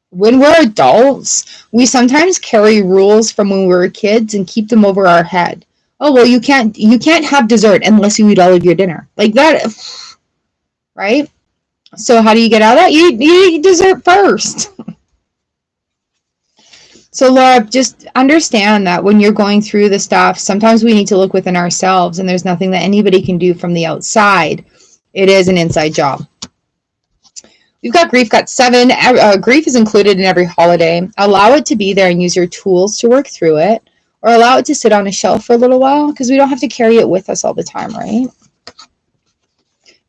when we're adults, we sometimes carry rules from when we were kids and keep them over our head. Oh, well, you can't have dessert unless you eat all of your dinner. Like that, right? So how do you get out of that? You eat dessert first. So Laura, just understand that when you're going through the stuff, sometimes we need to look within ourselves, and there's nothing that anybody can do from the outside. It is an inside job. We've got grief, got 7. Grief is included in every holiday. Allow it to be there and use your tools to work through it, or allow it to sit on a shelf for a little while, because we don't have to carry it with us all the time, right?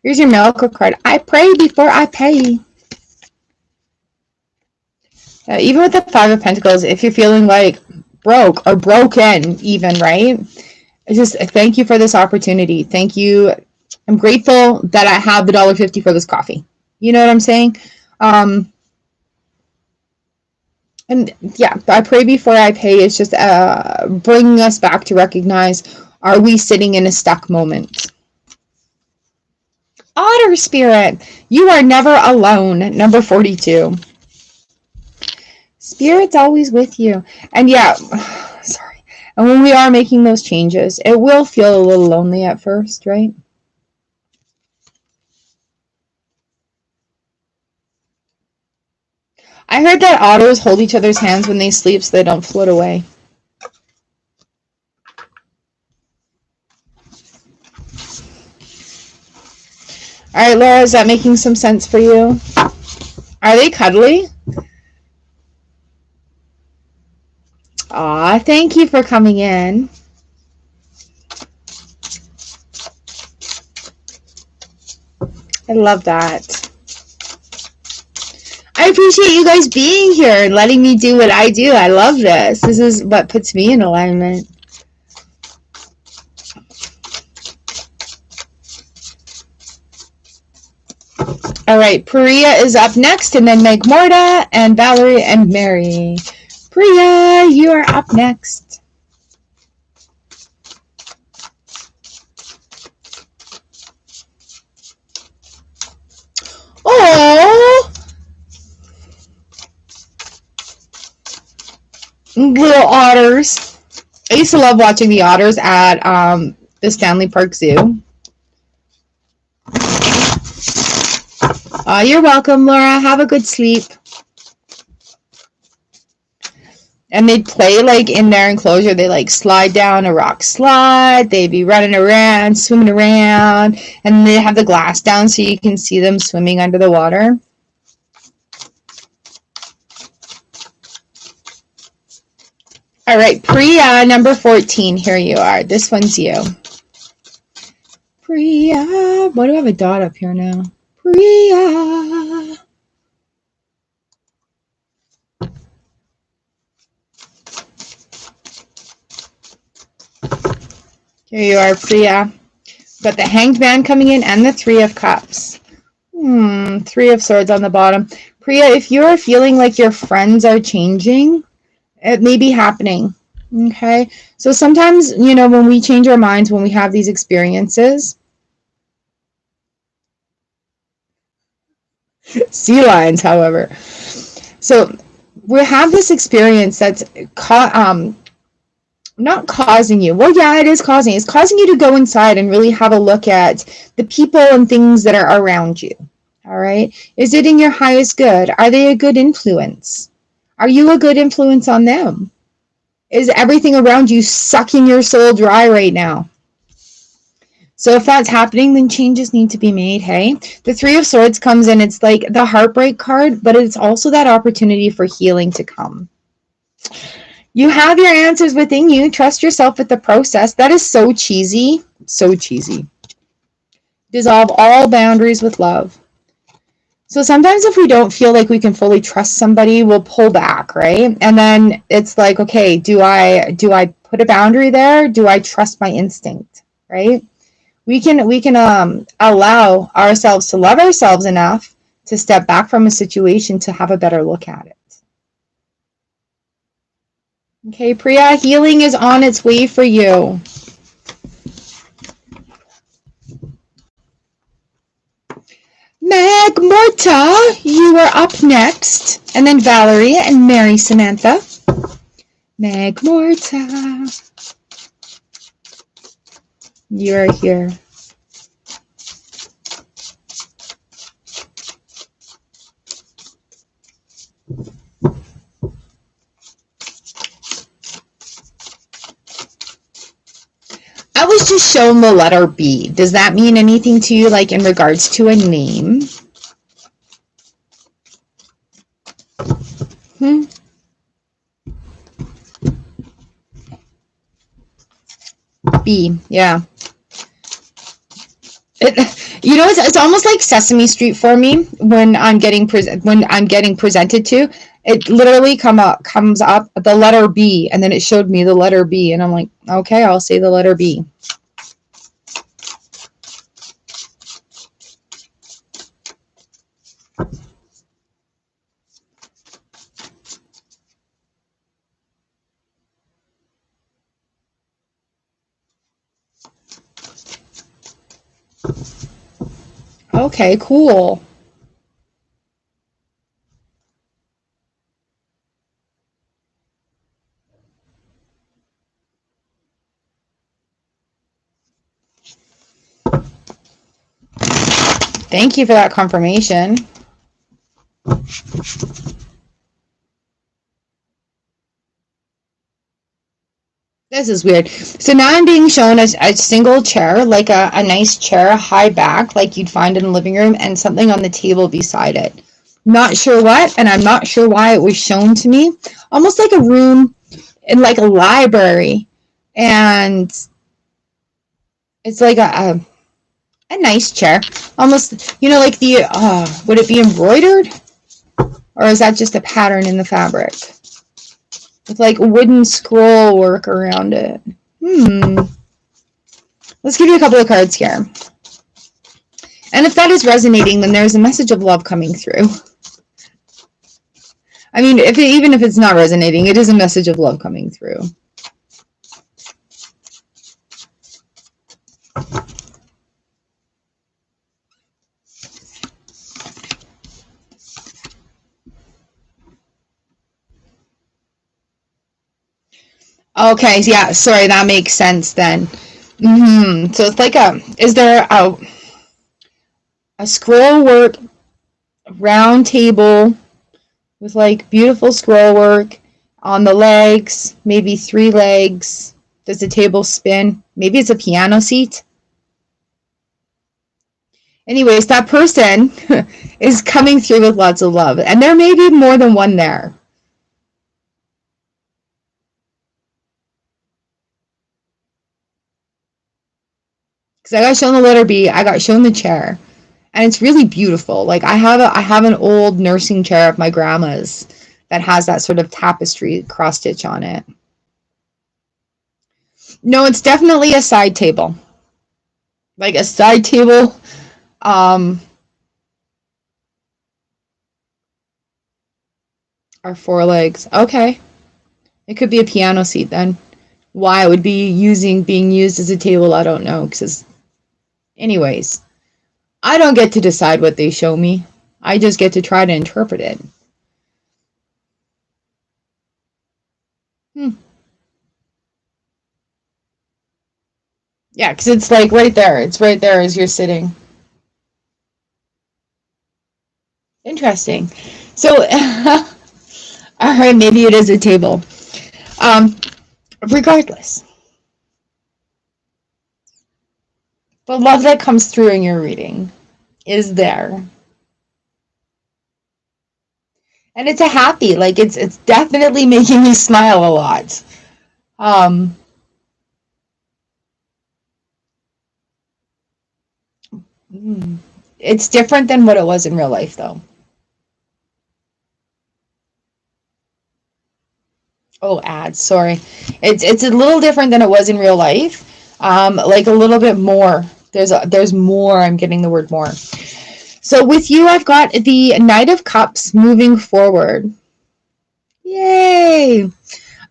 Here's your miracle card. I pray before I pay. Even with the 5 of Pentacles, if you're feeling like broke or broken even, right? It's just thank you for this opportunity. Thank you. I'm grateful that I have the $1.50 for this coffee. You know what I'm saying? And yeah, I pray before I pay is just bringing us back to recognize, are we sitting in a stuck moment? Otter Spirit, you are never alone. Number 42. Spirit's always with you. And yeah, sorry. And when we are making those changes, it will feel a little lonely at first, right? I heard that otters hold each other's hands when they sleep so they don't float away. All right, Laura, is that making some sense for you? Are they cuddly? Aw, thank you for coming in. I love that. I appreciate you guys being here and letting me do what I do. I love this. This is what puts me in alignment. All right, Priya is up next, and then Meg Morta and Valerie and Mary. Priya, you are up next. Oh, little otters. I used to love watching the otters at the Stanley Park Zoo. You're welcome, Laura. Have a good sleep. And they'd play like in their enclosure. They like slide down a rock slide. They'd be running around, swimming around, and they have the glass down so you can see them swimming under the water. All right, Priya, number 14. Here you are. This one's you. Priya. Why do I have a dot up here now? Priya. Here you are, Priya. Got the Hanged Man coming in and the Three of Cups. Three of Swords on the bottom. Priya, if you're feeling like your friends are changing, it may be happening. Okay? So sometimes, you know, when we change our minds, when we have these experiences, sea lions, however. So we have this experience that's not causing you. Well, yeah, it is causing. It's causing you to go inside and really have a look at the people and things that are around you. All right? Is it in your highest good? Are they a good influence? Are you a good influence on them? Is everything around you sucking your soul dry right now? So if that's happening, then changes need to be made, hey? The Three of Swords comes in. It's like the heartbreak card, but it's also that opportunity for healing to come. You have your answers within you. Trust yourself with the process. That is so cheesy. So cheesy. Dissolve all boundaries with love. So sometimes if we don't feel like we can fully trust somebody, we'll pull back, right? And then it's like, okay, do I put a boundary there? Do I trust my instinct, right? We can allow ourselves to love ourselves enough to step back from a situation to have a better look at it. Okay, Priya, healing is on its way for you. Meg Morta, you are up next. And then Valerie and Mary Samantha. Meg Morta. You're here. I was just shown the letter B. Does that mean anything to you, like in regards to a name? B, yeah. You know, it's almost like Sesame Street for me when I'm getting presented to. It literally comes up the letter B, and then it showed me the letter B, and I'm like, okay, I'll say the letter B. Okay, cool. Thank you for that confirmation. This is weird. So now I'm being shown a single chair, like a nice chair, high back, like you'd find in a living room, and something on the table beside it. Not sure what, and I'm not sure why it was shown to me. Almost like a room in like a library. And it's like A nice chair. Almost, you know, like the, would it be embroidered? Or is that just a pattern in the fabric? With like wooden scroll work around it. Let's give you a couple of cards here. And if that is resonating, then there's a message of love coming through. I mean, even if it's not resonating, it is a message of love coming through. Okay, yeah, sorry, that makes sense then. So it's like is there a scroll work round table with like beautiful scroll work on the legs, maybe 3 legs. Does the table spin? Maybe it's a piano seat. Anyways, that person is coming through with lots of love, and there may be more than one there. Because I got shown the letter B, I got shown the chair, and it's really beautiful. Like I have an old nursing chair of my grandma's that has that sort of tapestry cross stitch on it. No, it's definitely a side table. Like a side table. Are 4 legs. Okay. It could be a piano seat then. Why it would be being used as a table, I don't know. Anyways, I don't get to decide what they show me. I just get to try to interpret it. Yeah, because it's like right there. It's right there as you're sitting. Interesting. So, all right, maybe it is a table. Regardless, the love that comes through in your reading is there. And it's a happy, like it's definitely making me smile a lot. It's different than what it was in real life, though. Oh, ads, sorry. It's a little different than it was in real life. Like a little bit more. There's more. I'm getting the word more. So with you, I've got the Knight of Cups moving forward. Yay!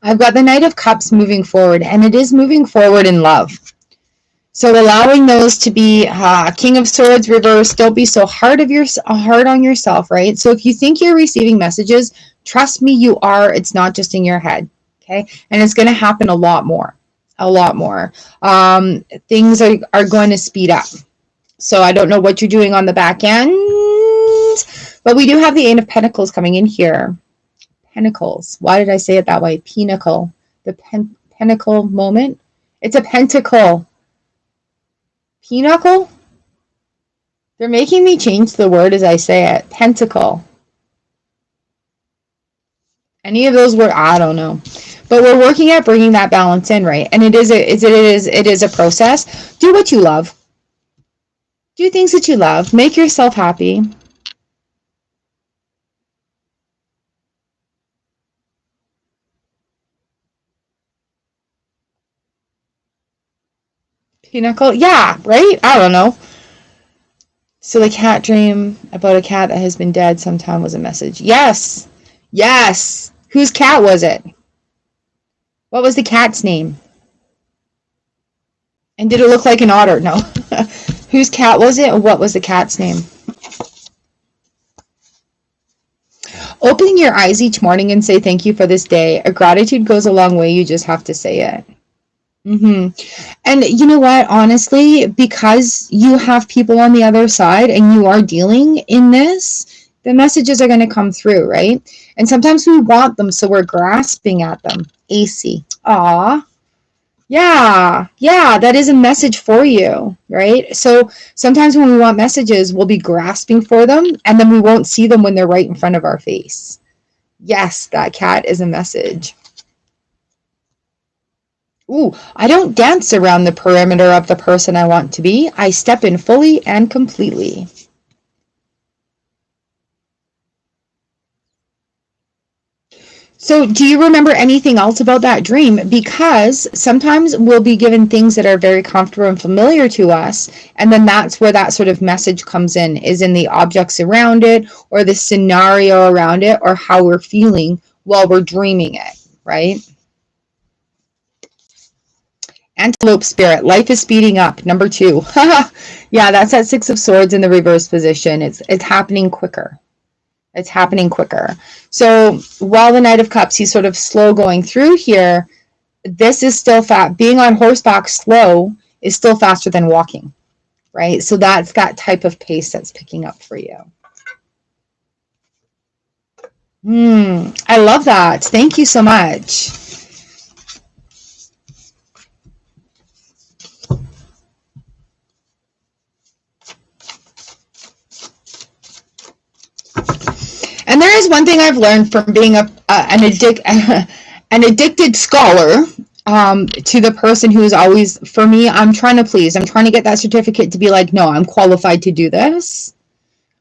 I've got the Knight of Cups moving forward, and it is moving forward in love. So allowing those to be King of Swords reversed. Don't be so hard on yourself, right? So if you think you're receiving messages, trust me, you are. It's not just in your head, okay? And it's going to happen a lot more. Things are going to speed up. So I don't know what you're doing on the back end, but we do have the 8 of Pentacles coming in here. Pentacles. Why did I say it that way? Pinnacle. The pinnacle moment. It's a pentacle. Pinnacle? They're making me change the word as I say it. Pentacle. Any of those words? I don't know. But we're working at bringing that balance in, right? And it is a process. Do what you love. Do things that you love. Make yourself happy. Pinnacle? Yeah, right? I don't know. So the cat dream about a cat that has been dead sometime was a message. Yes. Yes. Whose cat was it? What was the cat's name? And did it look like an otter? No. Whose cat was it? And what was the cat's name? Opening your eyes each morning and say thank you for this day. A gratitude goes a long way. You just have to say it. And you know what? Honestly, because you have people on the other side and you are dealing in this, the messages are going to come through, right? And sometimes we want them, so we're grasping at them. AC. Aw. Yeah, that is a message for you, right? So sometimes when we want messages, we'll be grasping for them, and then we won't see them when they're right in front of our face. Yes, that cat is a message. Ooh, I don't dance around the perimeter of the person I want to be. I step in fully and completely. So, do you remember anything else about that dream? Because sometimes we'll be given things that are very comfortable and familiar to us, and then that's where that sort of message comes in, is in the objects around it, or the scenario around it, or how we're feeling while we're dreaming it, right? Antelope spirit, life is speeding up. Number 2. Yeah, that's that 6 of Swords in the reverse position. It's happening quicker. It's happening quicker. So while the Knight of Cups, he's sort of slow going through here, this is still fast. Being on horseback slow is still faster than walking, right? So that's that type of pace that's picking up for you. I love that. Thank you so much. And there is one thing I've learned from being an addicted scholar to the person who is always, for me, I'm trying to please. I'm trying to get that certificate to be like, no, I'm qualified to do this,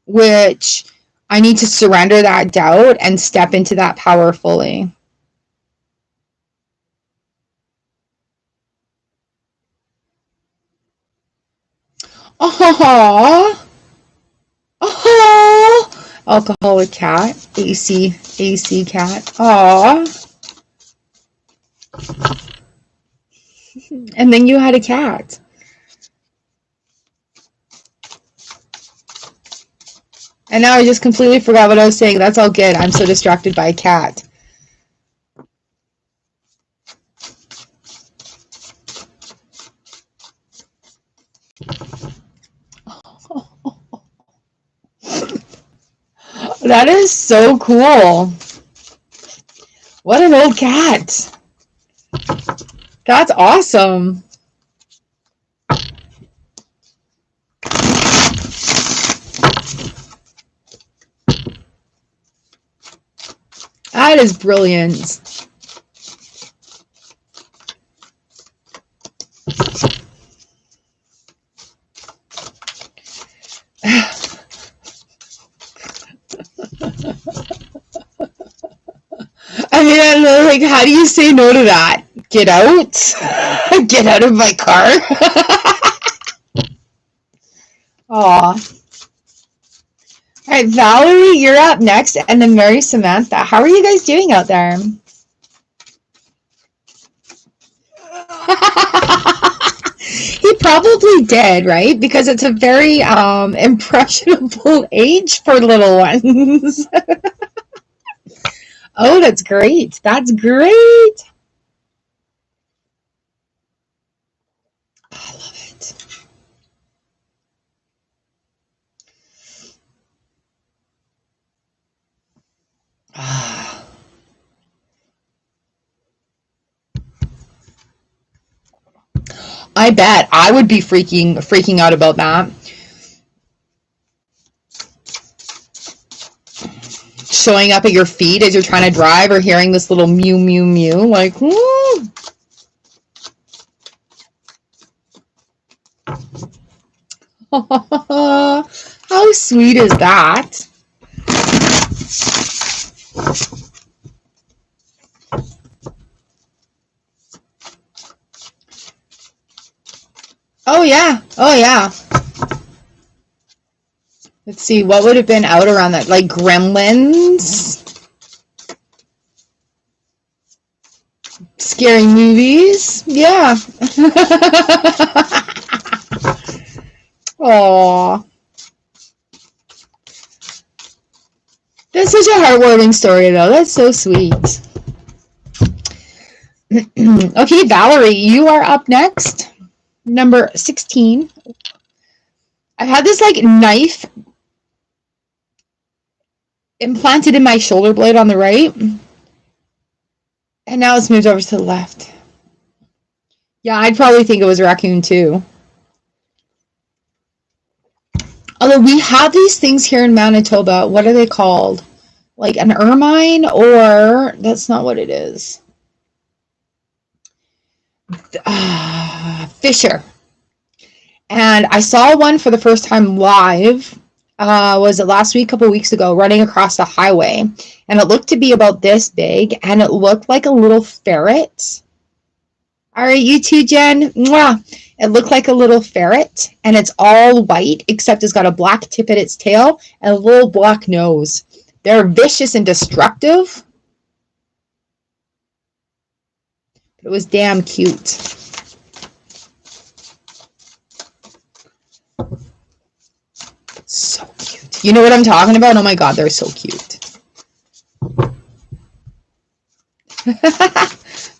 which I need to surrender that doubt and step into that power fully. Oh, oh, alcoholic cat, AC cat. Aw. And then you had a cat. And now I just completely forgot what I was saying. That's all good. I'm so distracted by a cat. That is so cool. What an old cat. That's awesome. That is brilliant. I mean, I don't know, like, how do you say no to that? Get out? Get out of my car? Aw. All right, Valerie, you're up next, and then Mary Samantha. How are you guys doing out there? He probably did, right? Because it's a very impressionable age for little ones. Oh, that's great. That's great. I love it. I bet I would be freaking out about that. Showing up at your feet as you're trying to drive, or hearing this little mew mew mew, like, woo. How sweet is that? Oh yeah, oh yeah. Let's see, what would have been out around that? Like Gremlins? Scary movies? Yeah. Aww. That's such a heartwarming story, though. That's so sweet. Okay, Valerie, you are up next. Number 16. I've had this, like, knife implanted in my shoulder blade on the right. And now it's moved over to the left. Yeah, I'd probably think it was a raccoon, too. Although we have these things here in Manitoba. What are they called? Like an ermine, or that's not what it is. Fisher. And I saw one for the first time live. Was it last week, a couple weeks ago, running across the highway. And it looked to be about this big, and it looked like a little ferret. All right, you too, Jen. Mwah. It looked like a little ferret, and it's all white, except it's got a black tip at its tail and a little black nose. They're vicious and destructive. It was damn cute. So cute. You know what I'm talking about? Oh my God, they're so cute.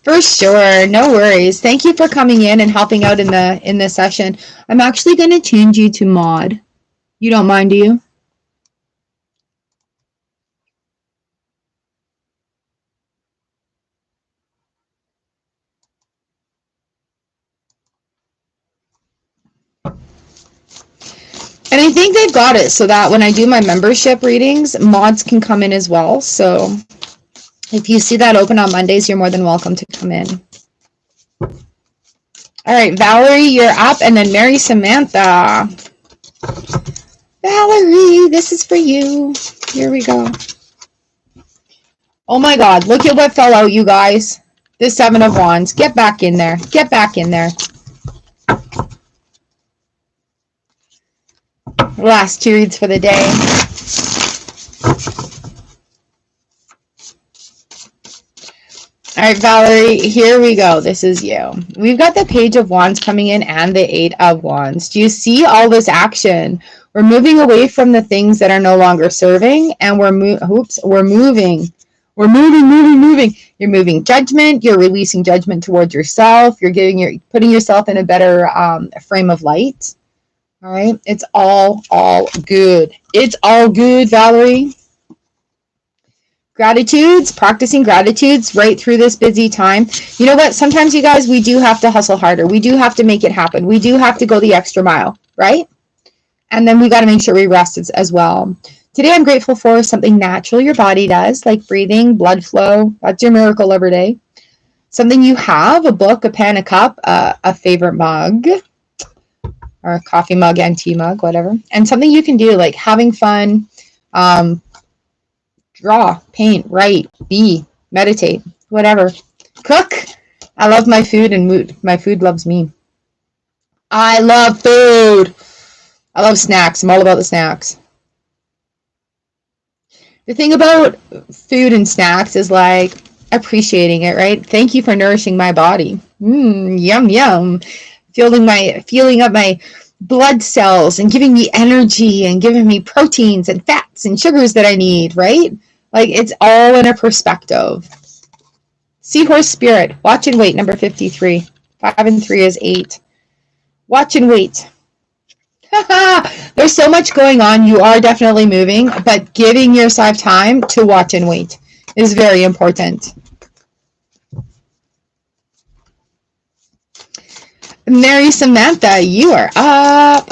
For sure. No worries. Thank you for coming in and helping out in the session. I'm actually going to change you to mod. You don't mind, do you? And I think they've got it so that when I do my membership readings, mods can come in as well. So if you see that open on Mondays, you're more than welcome to come in. All right, Valerie, you're up, and then Mary Samantha. Valerie, this is for you. Here we go. Oh my God, look at what fell out, you guys. The Seven of Wands. Get back in there. Get back in there. Last two reads for the day. All right, Valerie, here we go. This is you. We've got the Page of Wands coming in and the Eight of Wands. Do you see all this action? We're moving away from the things that are no longer serving, and we're moving. We're moving. You're moving judgment. You're releasing judgment towards yourself. You're putting yourself in a better frame of light. All right. It's all good. It's all good, Valerie. Gratitudes, practicing gratitudes right through this busy time. You know what? Sometimes, you guys, we do have to hustle harder. We do have to make it happen. We do have to go the extra mile, right? And then we got to make sure we rest as well. Today, I'm grateful for something natural your body does, like breathing, blood flow. That's your miracle every day. Something you have, a book, a pen, a cup, a favorite mug, or a coffee mug and tea mug, whatever. And something you can do, like having fun, draw, paint, write, be, meditate, whatever. Cook. I love my food, and my food loves me. I love food. I love snacks. I'm all about the snacks. The thing about food and snacks is like appreciating it, right? Thank you for nourishing my body. Yum, yum. Feeling up my blood cells and giving me energy and giving me proteins and fats and sugars that I need, right? Like, it's all in a perspective. Seahorse Spirit. Watch and wait, number 53. 5 and 3 is 8. Watch and wait. There's so much going on. You are definitely moving, but giving yourself time to watch and wait is very important. Mary Samantha, you are up.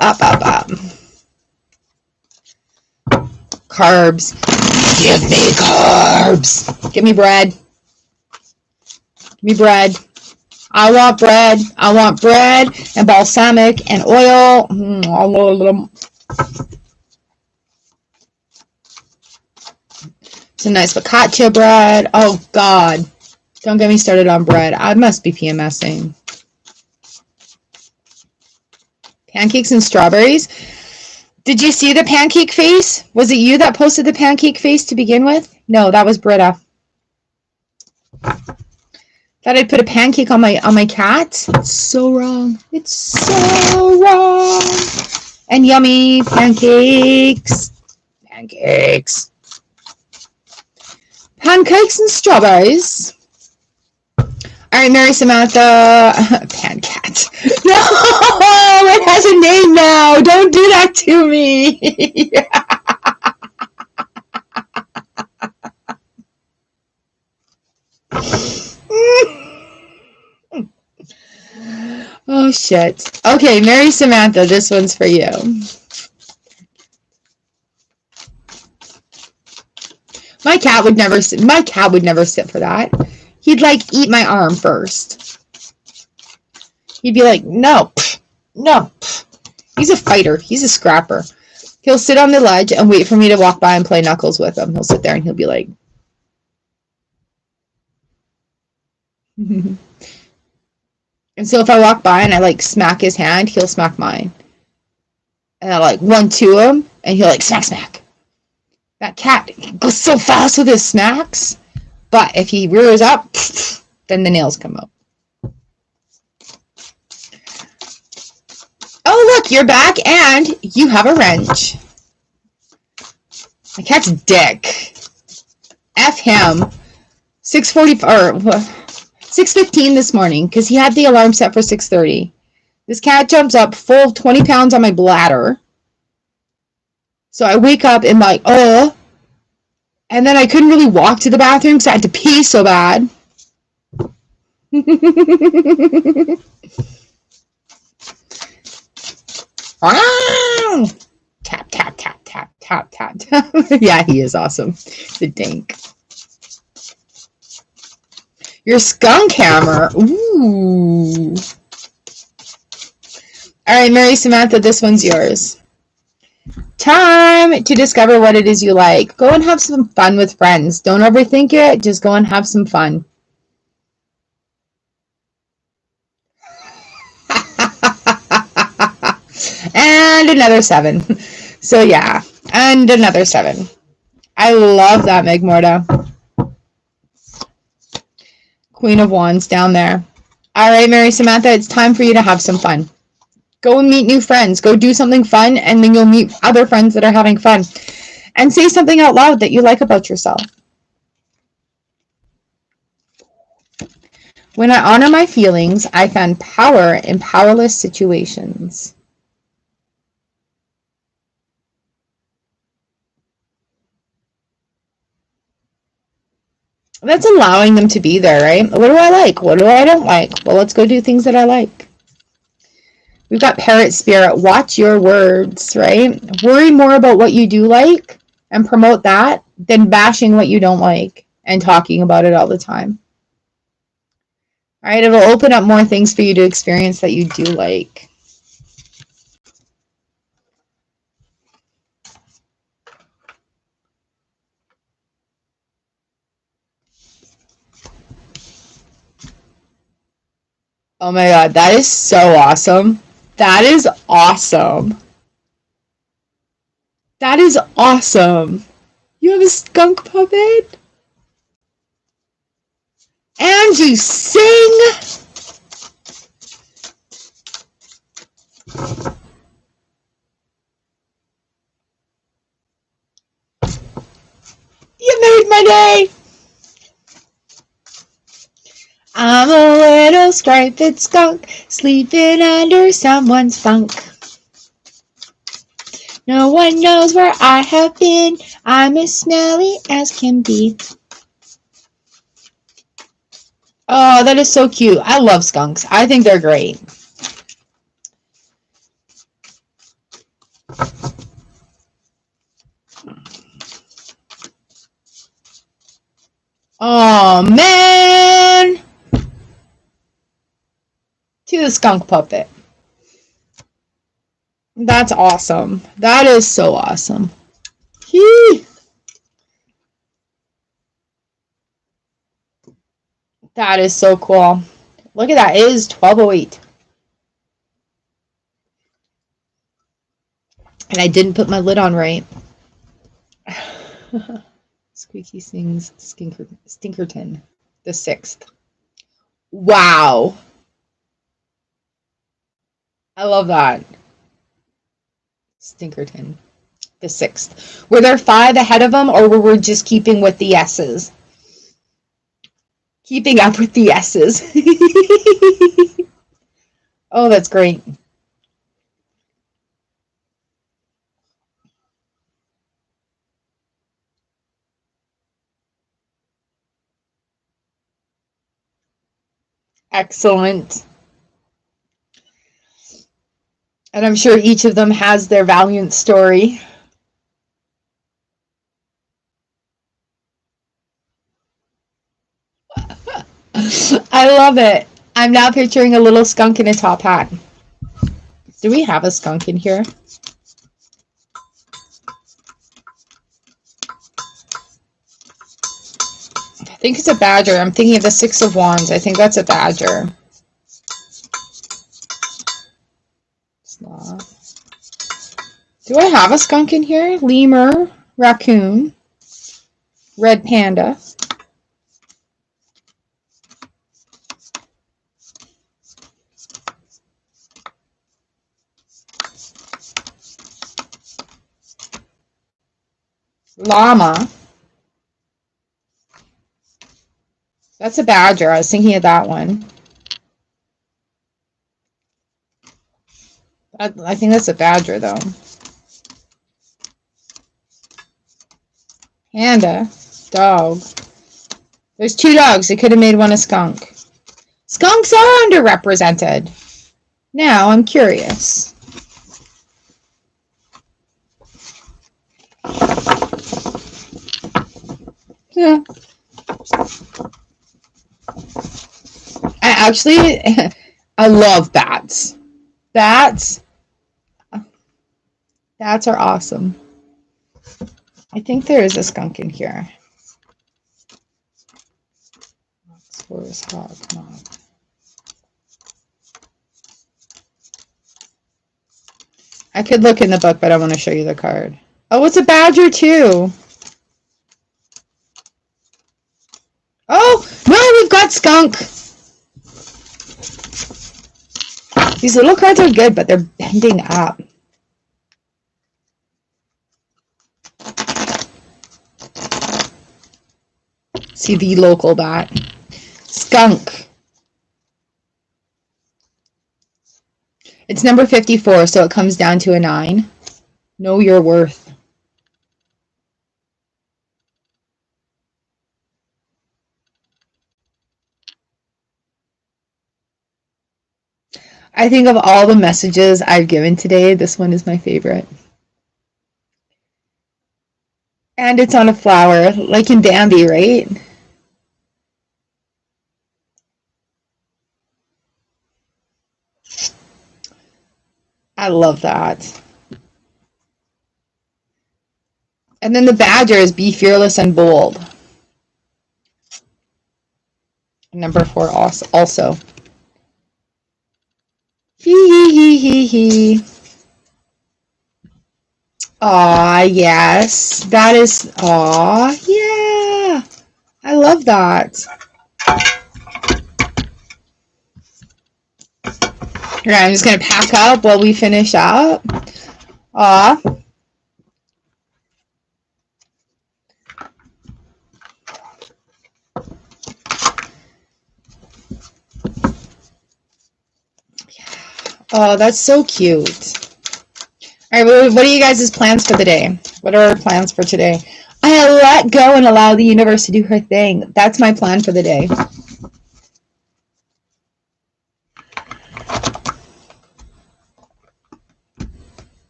Carbs. Give me carbs. Give me bread. Give me bread. I want bread. I want bread and balsamic and oil. Some nice focaccia bread. Oh, God. Don't get me started on bread. I must be PMSing. Pancakes and strawberries. Did you see the pancake face? Was it you that posted the pancake face to begin with? No, that was Britta. Thought I'd put a pancake on my cat. It's so wrong. It's so wrong. And yummy pancakes. Pancakes and strawberries. All right, Mary Samantha. Pancat. No, it has a name now. Don't do that to me. Oh, shit. Okay, Mary Samantha, this one's for you. My cat would never sit for that. He'd like eat my arm first. He'd be like, no, no. He's a fighter. He's a scrapper. He'll sit on the ledge and wait for me to walk by and play knuckles with him. He'll sit there and he'll be like... And so if I walk by and I like smack his hand, he'll smack mine. And I like run to him and he'll like smack, smack. That cat goes so fast with his smacks. But if he rears up, then the nails come out. Oh, look, you're back and you have a wrench. My cat's dick. F him. 6:15 this morning because he had the alarm set for 6:30. This cat jumps up full of 20 pounds on my bladder. So I wake up and like, oh. And then I couldn't really walk to the bathroom because I had to pee so bad. Tap, tap, tap, tap, tap, tap, tap. Yeah, he is awesome. The dink. Your skunk hammer. Ooh. All right, Mary Samantha, this one's yours. Time to discover what it is you like. Go and have some fun with friends. Don't overthink it. Just go and have some fun. And another 7. So yeah, and another 7. I love that, Megmorta. Queen of Wands down there. All right, Mary Samantha, it's time for you to have some fun. Go and meet new friends. Go do something fun, and then you'll meet other friends that are having fun. And say something out loud that you like about yourself. When I honor my feelings, I find power in powerless situations. That's allowing them to be there, right? What do I like? What do I don't like? Well, let's go do things that I like. We've got Parrot Spirit. Watch your words, right? Worry more about what you do like and promote that than bashing what you don't like and talking about it all the time. All right, it'll open up more things for you to experience that you do like. Oh my God, that is so awesome. That is awesome. That is awesome. You have a skunk puppet? And you sing? You made my day. I'm a little striped skunk sleeping under someone's funk. No one knows where I have been. I'm as smelly as can be. Oh, that is so cute. I love skunks. I think they're great. Oh, man. To the skunk puppet. That's awesome. That is so awesome. Hee. That is so cool. Look at that. It is 12:08. And I didn't put my lid on right. Squeaky sings Stinkerton, the 6th. Wow. I love that. Stinkerton, the 6th. Were there 5 ahead of them, or were we just keeping with the S's? Keeping up with the S's. Oh, that's great. Excellent. And I'm sure each of them has their valiant story. I love it. I'm now picturing a little skunk in a top hat. Do we have a skunk in here? I think it's a badger. I'm thinking of the Six of Wands. I think that's a badger. It's not. Do I have a skunk in here? Lemur, raccoon, red panda. Llama. That's a badger. I was thinking of that one. I think that's a badger, though. Panda. Dog. There's two dogs. They could have made one a skunk. Skunks are underrepresented. Now I'm curious. Yeah. I love bats. Bats are awesome. I think there is a skunk in here. Where's hog? Come on. I could look in the book, but I want to show you the card. Oh, it's a badger too. Oh, no, we've got skunk. These little cards are good, but they're bending up. See the local bat. Skunk. It's number 54, so it comes down to a 9. Know your worth. I think of all the messages I've given today, this one is my favorite. And it's on a flower, like in Bambi, right? I love that. And then the badger is be fearless and bold. Number 4 also. Hee. Aw, yes. That is, aw, yeah. I love that. Here, I'm just going to pack up while we finish up. Aw. Oh, that's so cute. All right, what are you guys' plans for the day? What are our plans for today? I let go and allow the universe to do her thing. That's my plan for the day.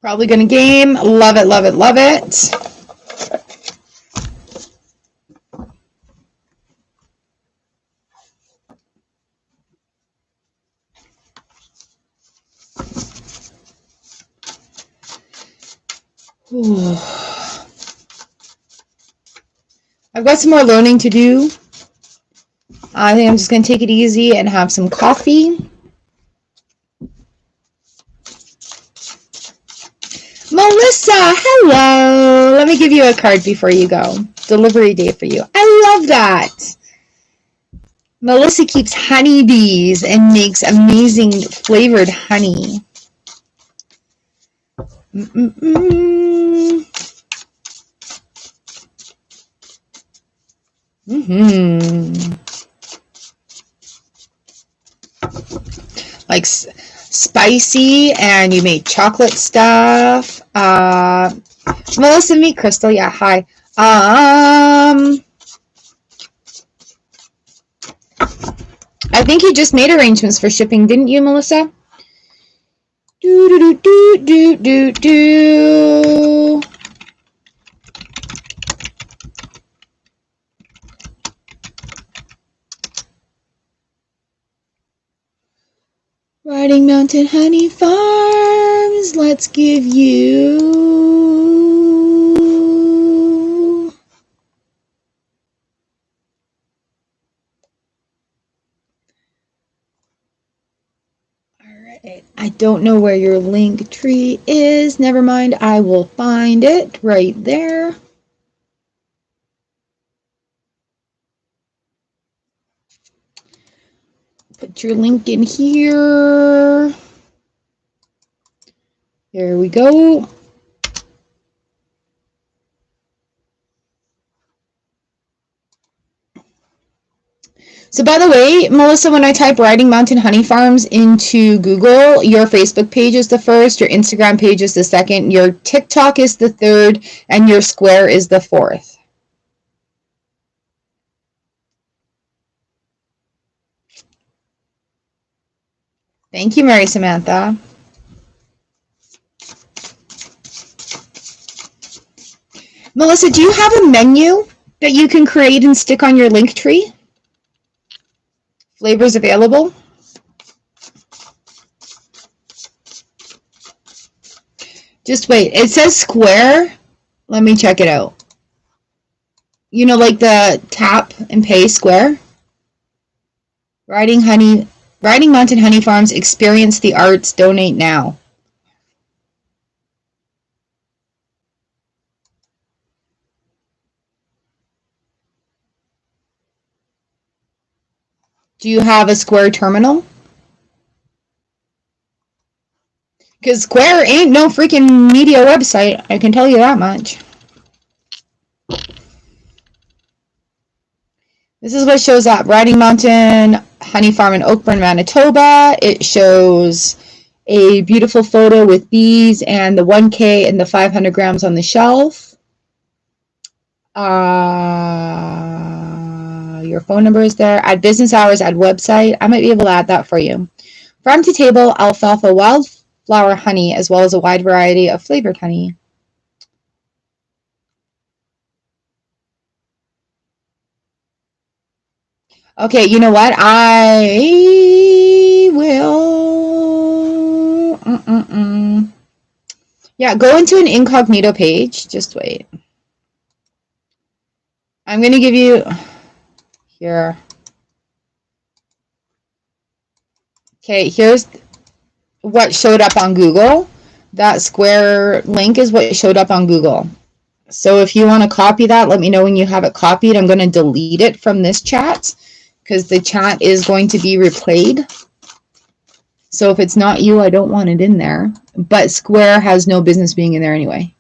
Probably gonna game. Love it, love it, love it. Ooh. I've got some more learning to do. I think I'm just going to take it easy and have some coffee. Melissa, hello. Let me give you a card before you go. Delivery day for you. I love that. Melissa keeps honeybees and makes amazing flavored honey. Like spicy, and you made chocolate stuff. Melissa, meet Crystal. Yeah, hi. I think you just made arrangements for shipping, didn't you, Melissa? Do. Riding Mountain Honey Farms, let's give you... Alright, I don't know where your link tree is. Never mind, I will find it right there. Put your link in here. There we go. So by the way, Melissa, when I type Riding Mountain Honey Farms into Google, your Facebook page is the first, your Instagram page is the second, your TikTok is the third, and your Square is the fourth. Thank you, Mary Samantha. Melissa, do you have a menu that you can create and stick on your link tree? Flavors available? Just wait. It says Square. Let me check it out. You know, like the tap and pay Square? Riding Mountain Honey Farms, experience the arts, donate now. Do you have a Square terminal? Because Square ain't no freaking media website, I can tell you that much. This is what shows up. Riding Mountain Honey Farm in Oakburn, Manitoba. It shows a beautiful photo with bees and the 1K and the 500 grams on the shelf. Your phone number is there. Add business hours, add website. I might be able to add that for you. Farm to table, alfalfa, wildflower honey, as well as a wide variety of flavored honey. Okay, you know what? I will... Yeah, go into an incognito page. Just wait. I'm going to give you... Here. Okay, here's what showed up on Google. That Square link is what showed up on Google. So if you want to copy that, let me know when you have it copied. I'm going to delete it from this chat because the chat is going to be replayed. So if it's not you, I don't want it in there. But Square has no business being in there anyway.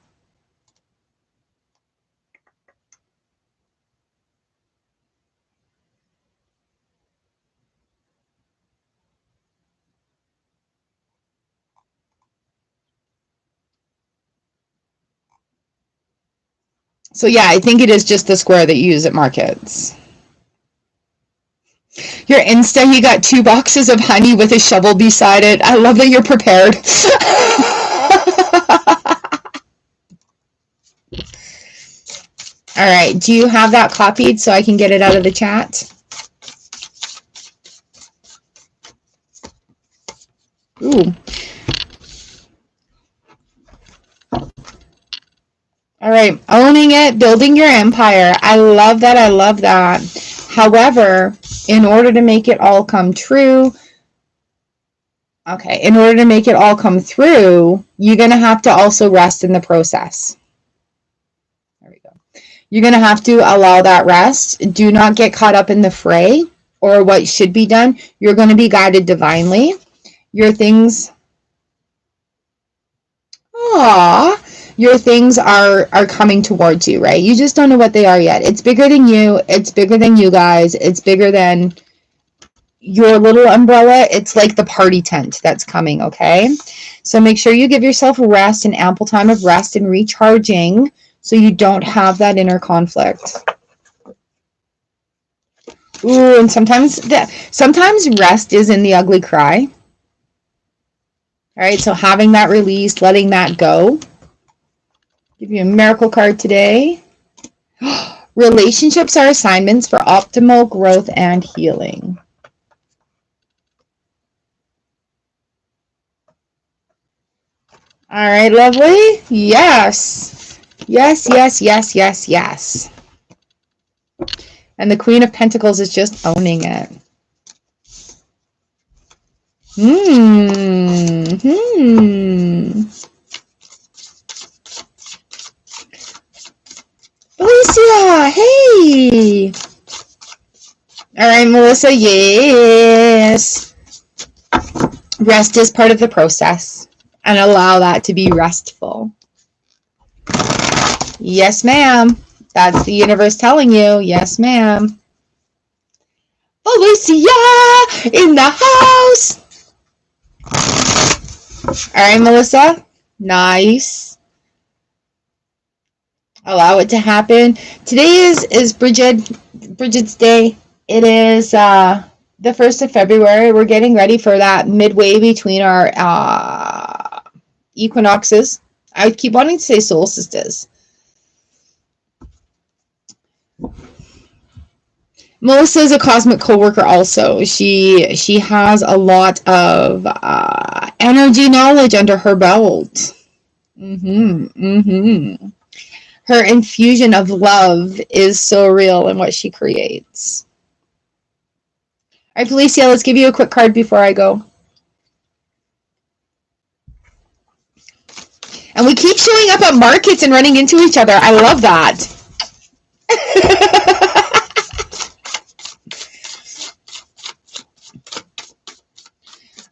So yeah, I think it is just the Square that you use at markets. Your Insta, you got 2 boxes of honey with a shovel beside it. I love that you're prepared. All right, do you have that copied so I can get it out of the chat? Ooh. All right, owning it, building your empire. I love that. I love that. However, in order to make it all come true, in order to make it all come through, you're going to have to also rest in the process. There we go. You're going to have to allow that rest. Do not get caught up in the fray or what should be done. You're going to be guided divinely. Your things... your things are coming towards you, right? You just don't know what they are yet. It's bigger than you. It's bigger than you guys. It's bigger than your little umbrella. It's like the party tent that's coming, okay? So make sure you give yourself rest and ample time of rest and recharging so you don't have that inner conflict. Ooh, and sometimes rest is in the ugly cry. All right, so having that release, letting that go. Give you a miracle card today. Relationships are assignments for optimal growth and healing. All right, lovely. Yes. Yes, yes, yes, yes, yes. And the Queen of Pentacles is just owning it. Alicia, hey. All right, Melissa, yes. Rest is part of the process, and allow that to be restful. Yes, ma'am. That's the universe telling you. Yes, ma'am. Alicia in the house. All right, Melissa. Nice. Allow it to happen. Today is Bridget's day. It is the 1st of February. We're getting ready for that midway between our equinoxes. I keep wanting to say solstices. Melissa is a cosmic co-worker also. She has a lot of energy knowledge under her belt. Her infusion of love is so real in what she creates. All right, Felicia, let's give you a quick card before I go. And we keep showing up at markets and running into each other. I love that.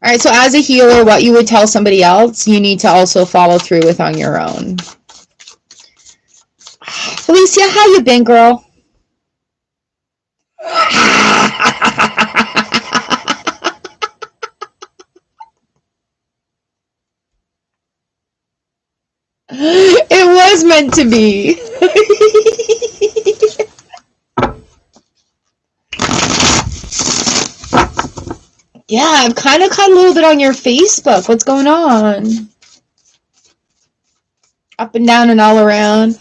All right, so as a healer, what you would tell somebody else, you need to also follow through with on your own. Felicia, how you been, girl? It was meant to be. Yeah, I've kind of caught a little bit on your Facebook. What's going on? Up and down and all around.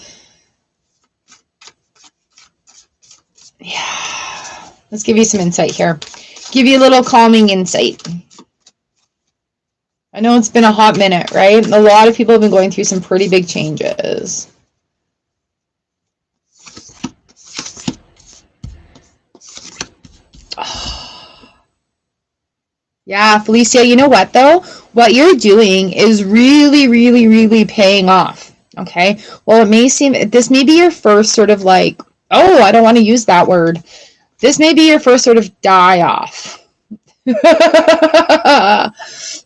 Yeah. Let's give you some insight here. Give you a little calming insight. I know it's been a hot minute, right? A lot of people have been going through some pretty big changes. Yeah, Felicia, you know what though? What you're doing is really, really, really paying off. Okay. Well, it may seem, this may be your first sort of like, oh, I don't want to use that word. This may be your first sort of die off.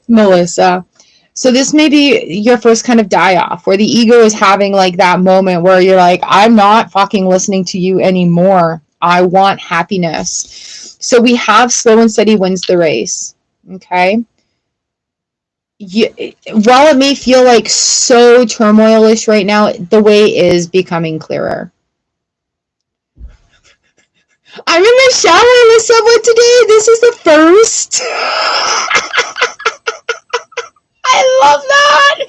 Melissa. So this may be your first kind of die off where the ego is having like that moment where you're like, I'm not fucking listening to you anymore. I want happiness. So we have slow and steady wins the race. Okay. While it may feel like so turmoilish right now, the way is becoming clearer. I'm in the shower with someone today. This is the first. I love that.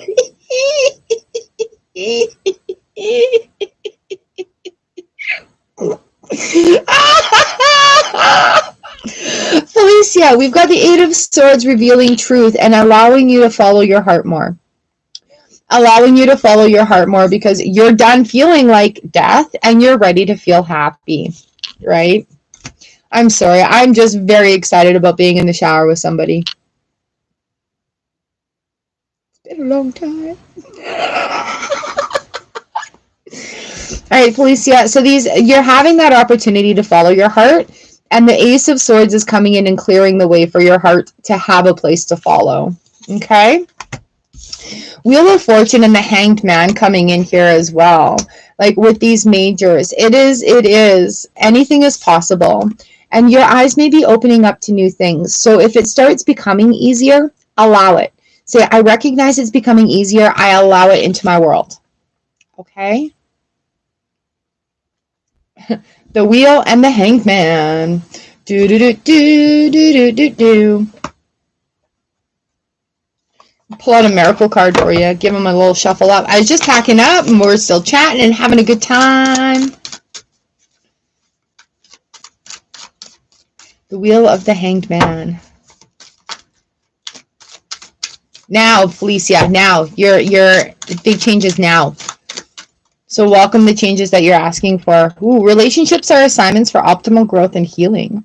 Felicia, we've got the Eight of Swords revealing truth and allowing you to follow your heart more. Allowing you to follow your heart more because you're done feeling like death and you're ready to feel happy, right? I'm sorry. I'm just very excited about being in the shower with somebody. It's been a long time. All right, Felicia. So you're having that opportunity to follow your heart. And the Ace of Swords is coming in and clearing the way for your heart to have a place to follow. Okay? Wheel of Fortune and the Hanged Man coming in here as well. Like with these majors. It is. Anything is possible. And your eyes may be opening up to new things. So if it starts becoming easier, allow it. Say, I recognize it's becoming easier. I allow it into my world. Okay? The Wheel and the Hanged Man. Do do do do do do do do. Pull out a miracle card for you. Give them a little shuffle up. I was just packing up and we're still chatting and having a good time. The Wheel of the Hanged Man. Now, Felicia, now. Your big changes now. So welcome the changes that you're asking for. Ooh, relationships are assignments for optimal growth and healing.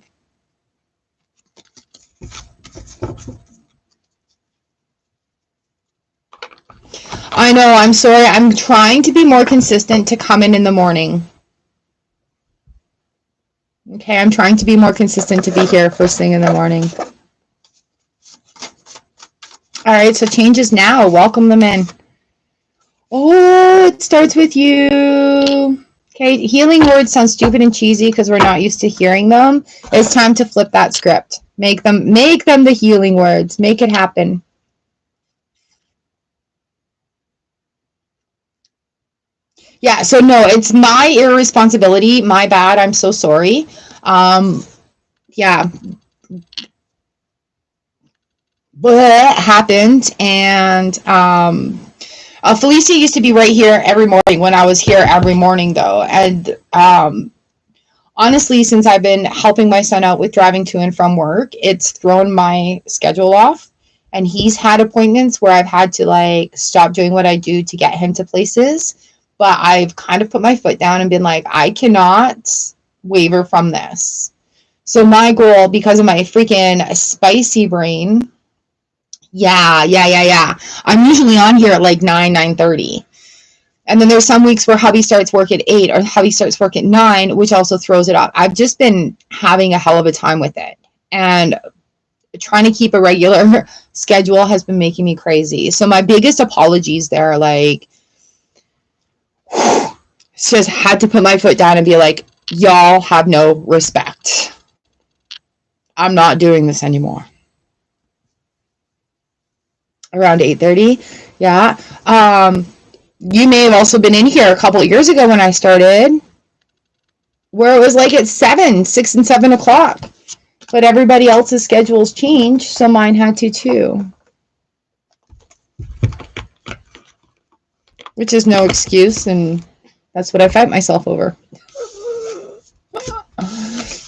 I know, I'm sorry. I'm trying to be more consistent to come in the morning. Okay, I'm trying to be more consistent to be here first thing in the morning. All right, so changes now. Welcome them in. Oh, it starts with you. Okay, healing words sound stupid and cheesy because we're not used to hearing them. It's time to flip that script. Make them the healing words. Make it happen. Yeah, so no, it's my irresponsibility. My bad. I'm so sorry. Yeah. But happened, and Felicia used to be right here every morning when I was here every morning, though. And honestly, since I've been helping my son out with driving to and from work, it's thrown my schedule off. And he's had appointments where I've had to like stop doing what I do to get him to places. But I've kind of put my foot down and been like, I cannot waver from this. So my goal, because of my freaking spicy brain, yeah. I'm usually on here at like 9:30. And then there's some weeks where hubby starts work at 8 or hubby starts work at 9, which also throws it up. I've just been having a hell of a time with it. And trying to keep a regular schedule has been making me crazy. So my biggest apologies there, like, just had to put my foot down and be like, y'all have no respect. I'm not doing this anymore. Around 8:30. Yeah. You may have also been in here a couple of years ago when I started, where it was like at 6 and 7 o'clock. But everybody else's schedules changed, so mine had to too. Which is no excuse, and that's what I fight myself over.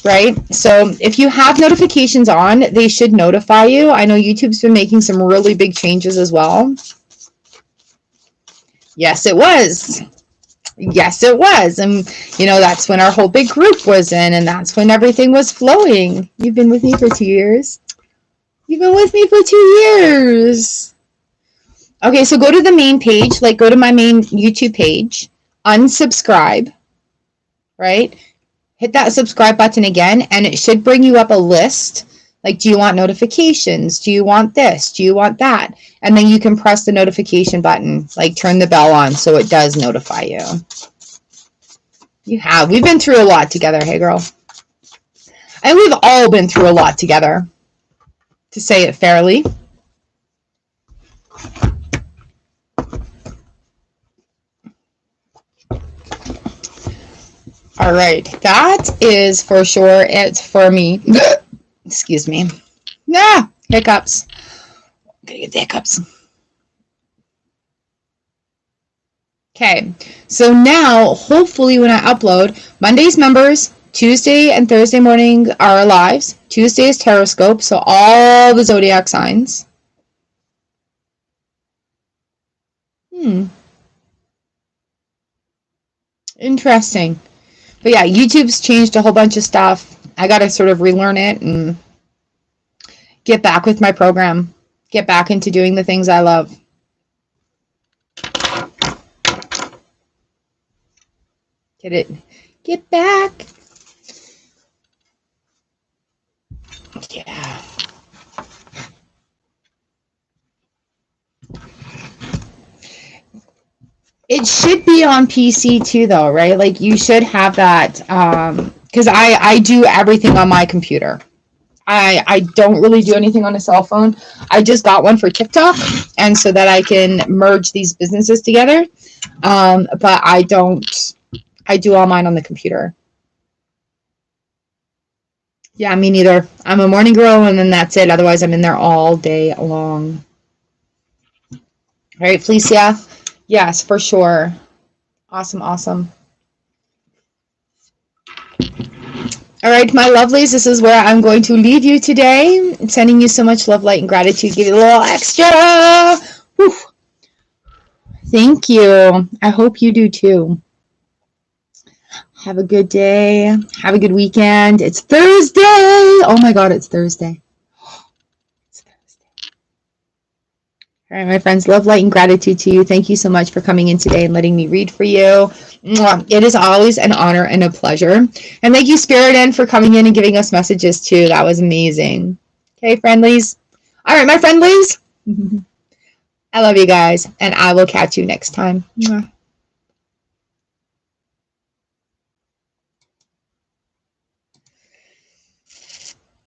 Right? So if you have notifications on, they should notify you. I know YouTube's been making some really big changes as well. Yes, it was. Yes, it was. And, you know, that's when our whole big group was in, and that's when everything was flowing. You've been with me for 2 years. You've been with me for 2 years. Okay, so go to the main page, like go to my main YouTube page, unsubscribe, right? Hit that subscribe button again, and it should bring you up a list. Like, do you want notifications? Do you want this? Do you want that? And then you can press the notification button, like turn the bell on so it does notify you. We've been through a lot together, hey girl. And we've all been through a lot together, to say it fairly. All right, that is for sure it for me. Excuse me. Hiccups. I'm gonna get the hiccups. Okay, so now hopefully when I upload, Monday's members, Tuesday and Thursday morning are lives. Tuesday is Taroscope, so all the zodiac signs. Interesting. But yeah, YouTube's changed a whole bunch of stuff. I got to sort of relearn it and get back with my program. Get back into doing the things I love. Get back. Yeah. It should be on PC too, though, right? Like, you should have that, because I do everything on my computer. I don't really do anything on a cell phone. I just got one for TikTok, and so that I can merge these businesses together. But I do all mine on the computer. Yeah, me neither. I'm a morning girl, and then that's it. Otherwise, I'm in there all day long. All right, Felicia. Yes, for sure. Awesome. All All right, my lovelies, this is where I'm going to leave you today. Sending you so much love, light, and gratitude. Give you a little extra. Whew. Thank you. I hope you do too. Have a good day. Have a good weekend. It's Thursday. Oh my God, it's Thursday. It's Thursday. All right, my friends, love, light, and gratitude to you. Thank you so much for coming in today and letting me read for you. It is always an honor and a pleasure. And thank you, Spirit N, for coming in and giving us messages too. That was amazing. Okay, friendlies. All right, my friendlies. I love you guys, and I will catch you next time.